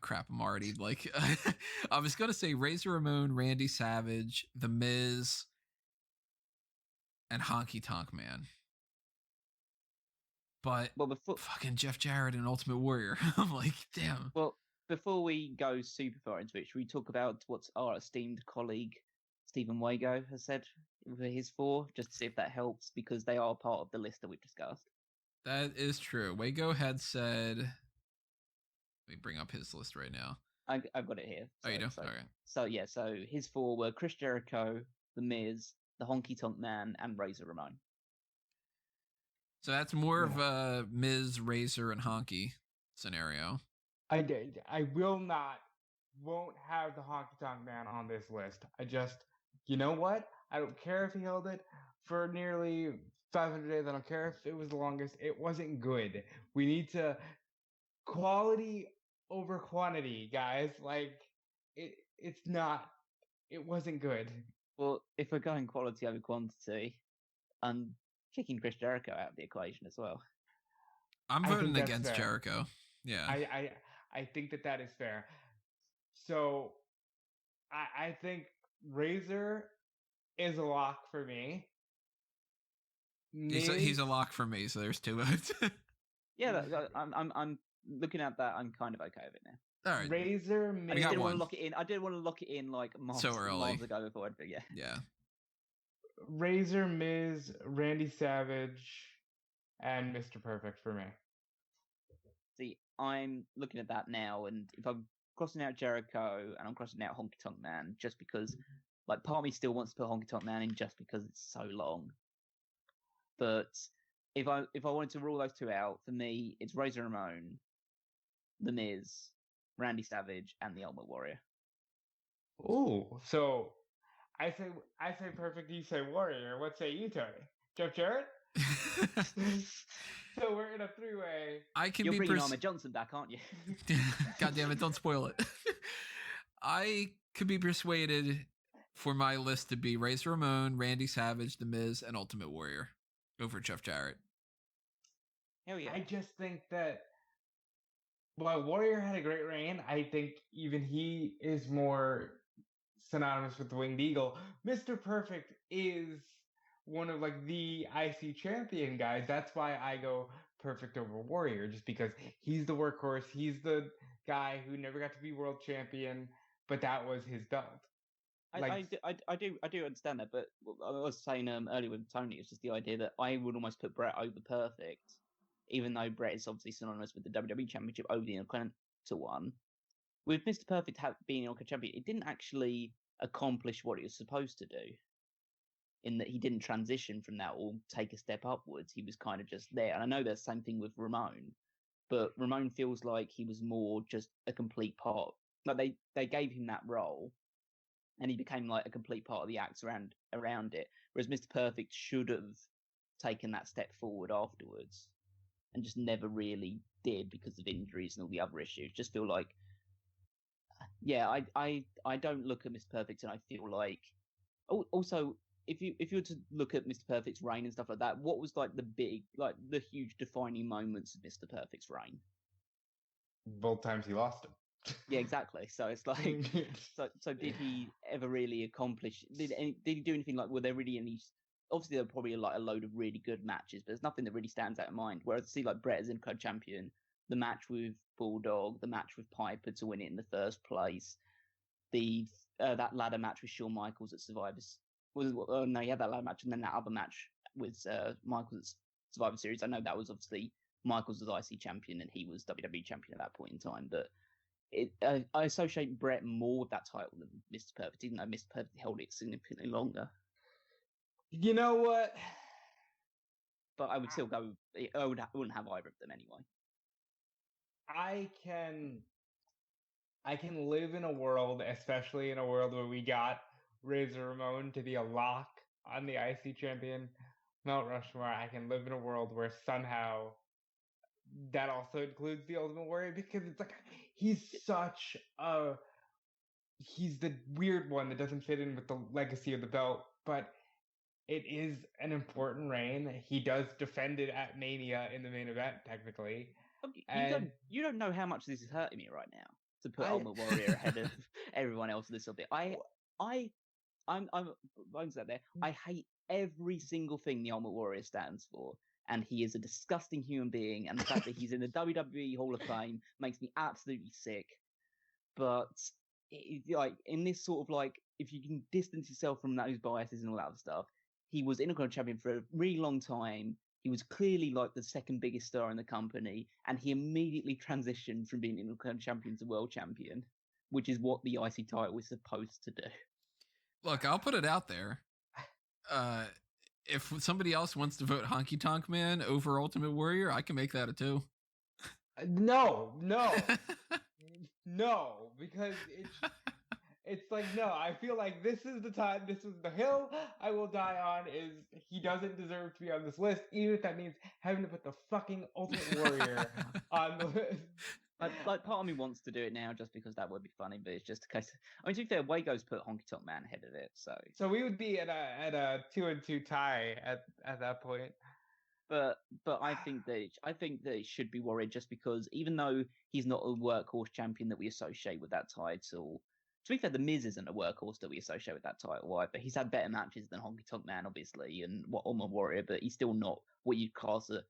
Crap, I'm already like I was gonna say Razor Ramon, Randy Savage, The Miz, and Honky Tonk Man. But fucking Jeff Jarrett and Ultimate Warrior. I'm like, damn. Well, before we go super far into it, should we talk about what our esteemed colleague Stephen Wago has said for his 4, just to see if that helps, because they are part of the list that we've discussed. That is true. Wago had said, let me bring up his list right now. I've got it here. So, you do? So, okay. So his 4 were Chris Jericho, The Miz, the Honky Tonk Man, and Razor Ramon. So that's more of a Miz, Razor, and Honky scenario. I won't have the Honky Tonk Man on this list. You know what? I don't care if he held it for nearly 500 days. I don't care if it was the longest. It wasn't good. We need to quality over quantity, guys. Like it wasn't good. Well, if we're going quality over quantity, I'm kicking Chris Jericho out of the equation as well. I'm voting against Jericho. Yeah. I think that is fair. So I think Razor is a lock for me. He's a lock for me, so there's 2 votes. Yeah, I'm looking at that. I'm kind of okay with it now. All right. Razor, I didn't want to lock it in. I didn't want to lock it in like months ago before I'd yeah. Yeah. Razor, Miz, Randy Savage, and Mr. Perfect for me. See, I'm looking at that now, and if I'm crossing out Jericho and I'm crossing out Honky Tonk Man, just because, like, part of me still wants to put Honky Tonk Man in just because it's so long. But if I wanted to rule those 2 out, for me, it's Razor Ramon, The Miz, Randy Savage, and the Ultimate Warrior. Ooh, so I say Perfect, you say Warrior. What say you, Tony? Jeff Jarrett? So we're in a 3-way. You're bringing Ahmed Johnson back, aren't you? God damn it, don't spoil it. I could be persuaded for my list to be Razor Ramon, Randy Savage, The Miz, and Ultimate Warrior over Jeff Jarrett. Hell yeah. I just think that while Warrior had a great reign, I think even he is more synonymous with the Winged Eagle. Mr. Perfect is one of like the IC champion guys. That's why I go Perfect over Warrior, just because he's the workhorse. He's the guy who never got to be world champion, but that was his belt. I do understand that, but I was saying earlier with Tony, it's just the idea that I would almost put Bret over Perfect, even though Bret is obviously synonymous with the WWE Championship over the Intercontinental one. With Mr. Perfect being Intercontinental Champion, it didn't actually accomplish what it was supposed to do. In that he didn't transition from that or take a step upwards, he was kind of just there. And I know that's the same thing with Ramon, but Ramon feels like he was more just a complete part. Like they gave him that role, and he became like a complete part of the acts around it. Whereas Mr. Perfect should have taken that step forward afterwards, and just never really did because of injuries and all the other issues. Just feel like, yeah, I don't look at Mr. Perfect and I feel like, also if you were to look at Mr. Perfect's reign and stuff like that, what was like the huge defining moments of Mr. Perfect's reign? Both times he lost him. Yeah, exactly. So it's like, so did he ever really accomplish? Did he do anything like? Were there really any? Obviously, there were probably like a load of really good matches, but there's nothing that really stands out in mind. Whereas I see like Bret as Intercontinental champion, the match with Bulldog, the match with Piper to win it in the first place, the that ladder match with Shawn Michaels at Survivor's. No, he had that ladder match, and then that other match with Michaels at Survivor Series. I know that was obviously Michaels was IC champion and he was WWE champion at that point in time, but. I associate Bret more with that title than Mr. Perfect, even though Mr. Perfect held it significantly longer. You know what? But I would still go. I wouldn't have either of them anyway. I can live in a world, especially in a world where we got Razor Ramon to be a lock on the IC champion Mount Rushmore. I can live in a world where somehow that also includes the Ultimate Warrior, because it's like he's the weird one that doesn't fit in with the legacy of the belt, but it is an important reign. He does defend it at Mania in the main event, technically. You don't know how much this is hurting me right now to put Ultimate Warrior ahead of everyone else a little bit. I'm bones out there. I hate every single thing the Ultimate Warrior stands for. And he is a disgusting human being, and the fact that he's in the WWE Hall of Fame makes me absolutely sick. But like in this sort of like, if you can distance yourself from those biases and all that other stuff, he was Intercontinental champion for a really long time. He was clearly like the second biggest star in the company, and he immediately transitioned from being Intercontinental champion to world champion, which is what the IC title is supposed to do. Look, I'll put it out there. If somebody else wants to vote Honky Tonk Man over Ultimate Warrior, I can make that a 2. No, because it's like, no, I feel like this is the time, this is the hill I will die on, is he doesn't deserve to be on this list, even if that means having to put the fucking Ultimate Warrior on the list. Like part of me wants to do it now just because that would be funny, but it's just a case. I mean, to be fair, Wago's put Honky Tonk Man ahead of it, so we would be at a 2-2 tie at that point. But I think that it should be Warrior, just because even though he's not a workhorse champion that we associate with that title. To be fair, The Miz isn't a workhorse that we associate with that title either. He's had better matches than Honky Tonk Man, obviously, and Ultimate Warrior, but he's still not what you'd class a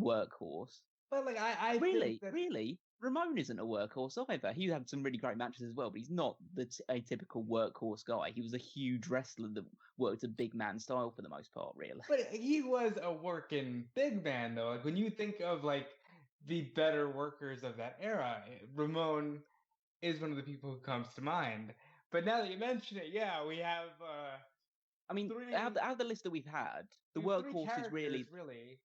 workhorse. But like, I really, Ramon isn't a workhorse either. He had some really great matches as well, but he's not the atypical workhorse guy. He was a huge wrestler that worked a big man style for the most part, really. But he was a working big man, though. Like when you think of like the better workers of that era, Ramon is one of the people who comes to mind. But now that you mention it, yeah, we have. I mean, out of the list that we've had, the workhorses really.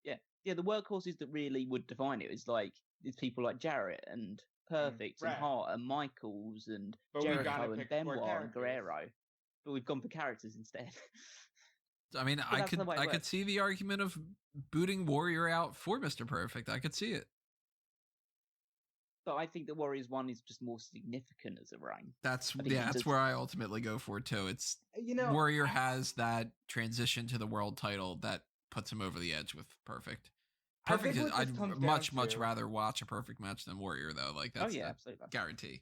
Yeah, the workhorses that really would define it is like it's people like Jarrett and Perfect and Hart and Michaels and Jericho and Benoit and Guerrero. But we've gone for characters instead. I mean, I could see the argument of booting Warrior out for Mr. Perfect. I could see it. But I think the Warriors one is just more significant as a reign. That's where I ultimately go for too. It's Warrior has that transition to the world title that puts him over the edge with Perfect. Perfect. I'd much rather watch a perfect match than Warrior, though. Like, that's absolutely. Guarantee.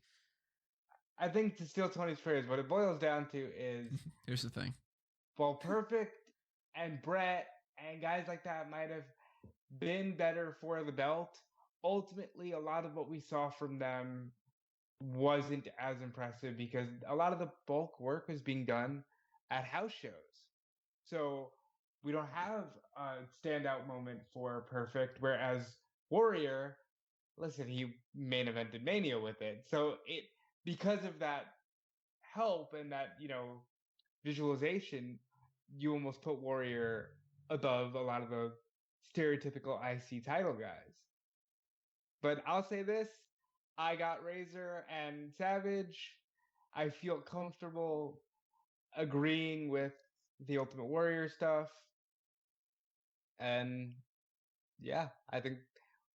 I think, to steal Tony's phrase, what it boils down to is here's the thing. While Perfect and Bret and guys like that might have been better for the belt, ultimately a lot of what we saw from them wasn't as impressive because a lot of the bulk work was being done at house shows. So we don't have a standout moment for Perfect, whereas Warrior, listen, he main evented Mania with it. So because of that help and that, visualization, you almost put Warrior above a lot of the stereotypical IC title guys. But I'll say this, I got Razor and Savage. I feel comfortable agreeing with the Ultimate Warrior stuff. And yeah, I think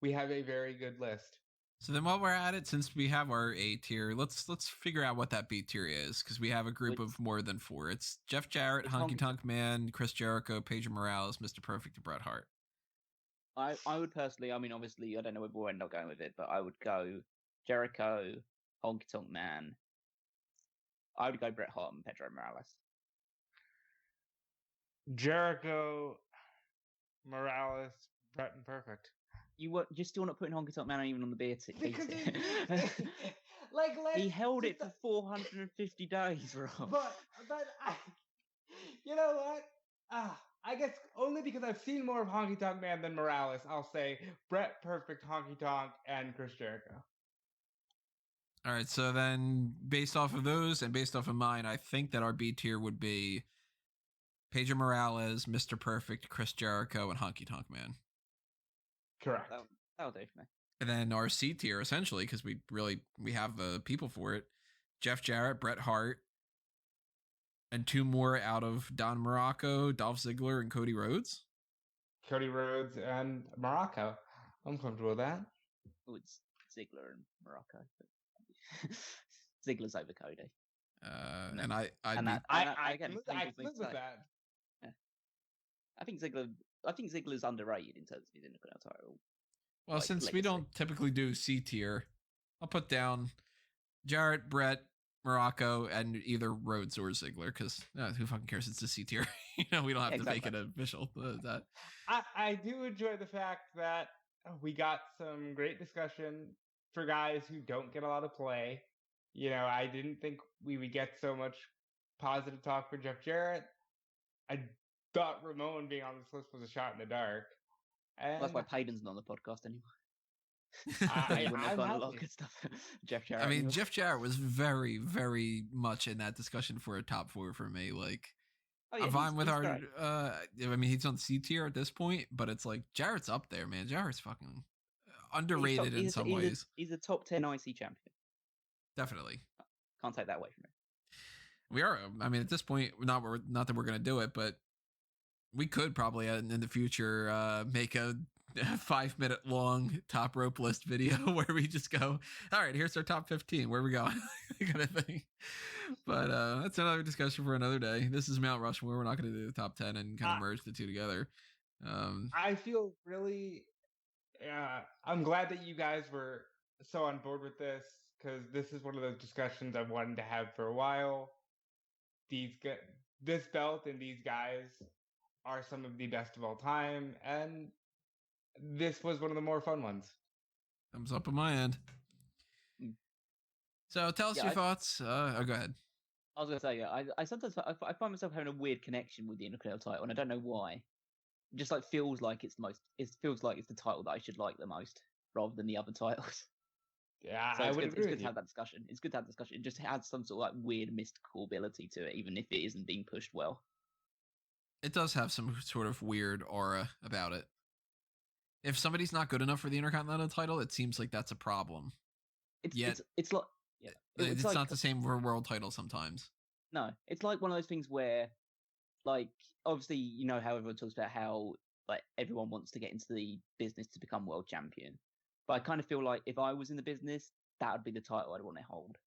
we have a very good list. So then while we're at it, since we have our A tier, let's figure out what that B tier is, because we have a group of more than 4. It's Jeff Jarrett, Honky Tonk Man, Chris Jericho, Pedro Morales, Mr. Perfect, and Bret Hart. I would personally, I mean, obviously, I don't know if we'll end up going with it, but I would go Jericho, Honky Tonk Man. I would go Bret Hart and Pedro Morales. Jericho, Morales, Bret, and Perfect. You're still not putting Honky Tonk Man even on the beer tick. Because he held it for 450 days, Rob. But you know what? I guess only because I've seen more of Honky Tonk Man than Morales, I'll say Bret, Perfect, Honky Tonk, and Chris Jericho. All right, so then based off of those and based off of mine, I think that our B tier would be Pedro Morales, Mr. Perfect, Chris Jericho, and Honky Tonk Man. Correct. That'll do for me. And then our C tier, essentially, because we have the people for it, Jeff Jarrett, Bret Hart, and 2 more out of Don Morocco, Dolph Ziggler, and Cody Rhodes. Cody Rhodes and Morocco. I'm comfortable with that. Oh, it's Ziggler and Morocco. Ziggler's over Cody. I live with that. Yeah. I think Ziggler's underrated in terms of his Intercontinental title. Well, since we don't typically do C tier, I'll put down Jarrett, Bret, Morocco, and either Rhodes or Ziggler, because who fucking cares? It's a C tier. We don't have to make it official. That I do enjoy the fact that we got some great discussion for guys who don't get a lot of play. I didn't think we would get so much positive talk for Jeff Jarrett. I thought Ramon being on this list was a shot in the dark. And that's why Payton's not on the podcast anymore. I'm a lot of good stuff. Jeff Jarrett. I mean, Jeff Jarrett was very, very much in that discussion for a top 4 for me. Like, I'm with our. I mean, he's on C tier at this point, but it's like Jarrett's up there, man. Jarrett's fucking underrated in some ways. He's a top 10 IC champion. Definitely. Can't take that away from him. We are. I mean, at this point, not that we're going to do it, but we could probably in the future make a 5-minute long top rope list video where we just go, all right, here's our top 15. Where are we going? kind of thing. But that's another discussion for another day. This is Mount Rushmore. We're not going to do the top 10 and kind of merge the two together. I feel really. I'm glad that you guys were so on board with this, because this is one of those discussions I've wanted to have for a while. This belt and these guys are some of the best of all time, and this was one of the more fun ones. Thumbs up on my end. So tell us your thoughts. Go ahead. I was going to say, I sometimes I find myself having a weird connection with the Intercontinental title, and I don't know why. It just feels like it's the most. It feels like it's the title that I should like the most, rather than the other titles. Yeah, so it's good to have that discussion. It's good to have discussion. It just adds some sort of weird mystical ability to it, even if it isn't being pushed well. It does have some sort of weird aura about it. If somebody's not good enough for the Intercontinental title, it seems like that's a problem. It's like it's not the same for a world title sometimes. No, it's like one of those things where, obviously, how everyone talks about how everyone wants to get into the business to become world champion. But I kind of feel like if I was in the business, that would be the title I'd want to hold.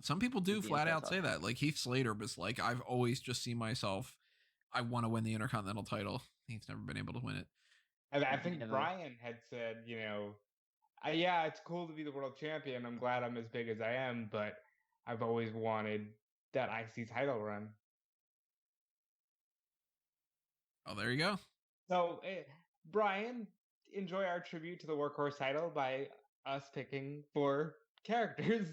Some people do flat out say that. Like Heath Slater was like, I've always just seen myself, I want to win the Intercontinental title. He's never been able to win it. And I think Brian had said, yeah, it's cool to be the world champion. I'm glad I'm as big as I am, but I've always wanted that IC title run. Oh, there you go. So, Brian, enjoy our tribute to the Workhorse title by us picking 4 characters.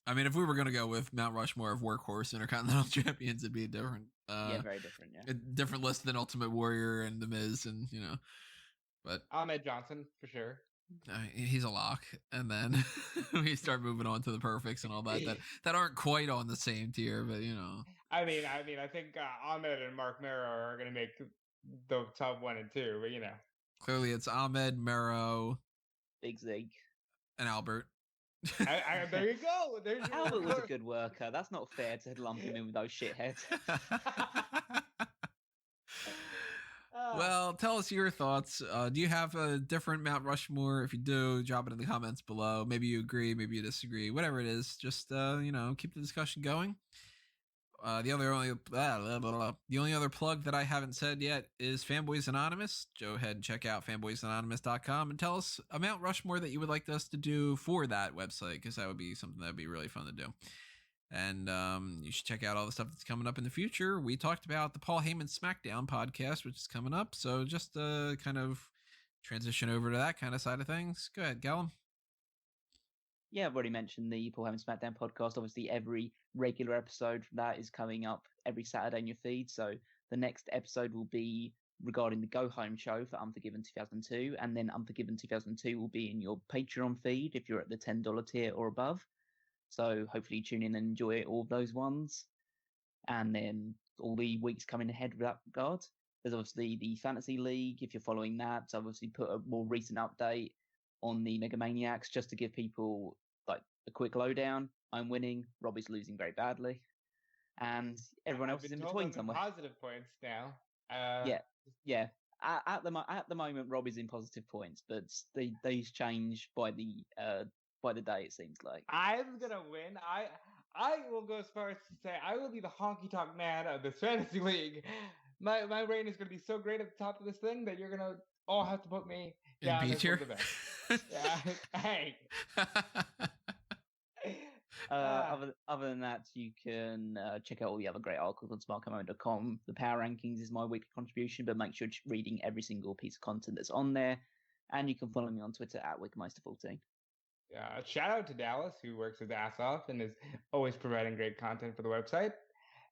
I mean, if we were going to go with Mount Rushmore of Workhorse Intercontinental Champions, it'd be a different... very different, yeah. A different list than Ultimate Warrior and The Miz and, But Ahmed Johnson, for sure. He's a lock. And then we start moving on to the Perfects and all that aren't quite on the same tier, but, I mean, I think Ahmed and Mark Mero are going to make the top 1 and 2, but, Clearly it's Ahmed, Mero, Big Zig, and Albert. There you go. Albert was a good worker. That's not fair to lump him in with those shitheads. Well, tell us your thoughts. Do you have a different Mount Rushmore? If you do, drop it in the comments below. Maybe you agree, maybe you disagree, whatever it is. Just keep the discussion going. The only other plug that I haven't said yet is Fanboys Anonymous. Go ahead and check out fanboysanonymous.com and tell us a Mount Rushmore that you would like us to do for that website, because that would be something that would be really fun to do. And you should check out all the stuff that's coming up in the future. We talked about the Paul Heyman SmackDown podcast, which is coming up. So just kind of transition over to that kind of side of things. Go ahead, Gallum. Yeah, I've already mentioned the Paul Heyman SmackDown podcast. Obviously, every regular episode from that is coming up every Saturday in your feed. So the next episode will be regarding the Go Home show for Unforgiven 2002. And then Unforgiven 2002 will be in your Patreon feed if you're at the $10 tier or above. So hopefully tune in and enjoy all of those ones. And then all the weeks coming ahead with that regard. There's obviously the Fantasy League, if you're following that. So I've obviously put a more recent update on the Mega Maniacs just to give people like a quick lowdown. I'm winning. Robbie's losing very badly. And everyone else is in between somewhere. Positive points now. Yeah. At the moment, Robbie's in positive points, but these change by the day, it seems like. I'm gonna win. I will go as far as to say I will be the honky tonk man of this fantasy league. My reign is gonna be so great at the top of this thing that you're gonna all have to put me down as one of the best. Yeah. Hey. Other than that, you can check out all the other great articles on smarkmoment.com. The Power Rankings is my weekly contribution, but make sure you're reading every single piece of content that's on there. And you can follow me on Twitter at Wickermeister14. Shout out to Dallas, who works his ass off and is always providing great content for the website.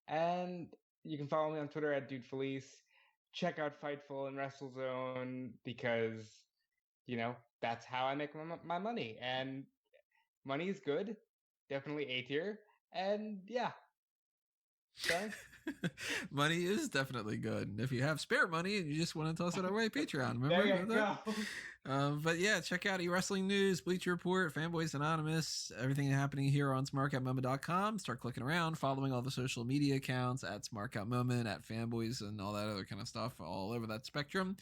And you can follow me on Twitter at DudeFelice. Check out Fightful and WrestleZone because, that's how I make my money. And money is good. Definitely A tier. And yeah. Sorry? Money is definitely good. And if you have spare money and you just want to toss it away, Patreon. Remember there you that? Go. But yeah, check out eWrestling News, Bleacher Report, Fanboys Anonymous, everything happening here on smarkoutmoment.com. Start clicking around, following all the social media accounts at smarkoutmoment, at Fanboys, and all that other kind of stuff all over that spectrum.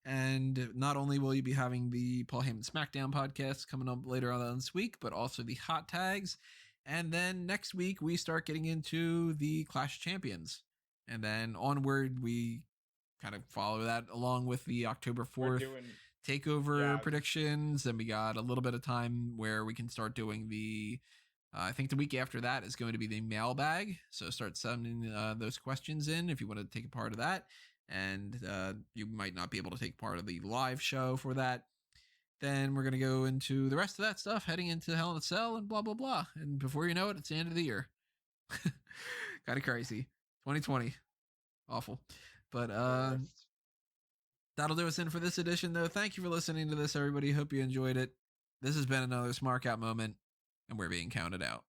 And not only will you be having the Paul Heyman SmackDown podcast coming up later on this week, but also the Hot Tags. And then next week, we start getting into the Clash of Champions. And then onward, we kind of follow that along with the October 4th takeover predictions. And we got a little bit of time where we can start doing the, I think the week after that is going to be the mailbag. So start sending those questions in if you want to take a part of that. And you might not be able to take part of the live show for that. Then we're going to go into the rest of that stuff, heading into Hell in a Cell and blah, blah, blah. And before you know it, it's the end of the year. Kind of crazy. 2020. Awful. But that'll do us in for this edition, though. Thank you for listening to this, everybody. Hope you enjoyed it. This has been another Smark Out moment, and we're being counted out.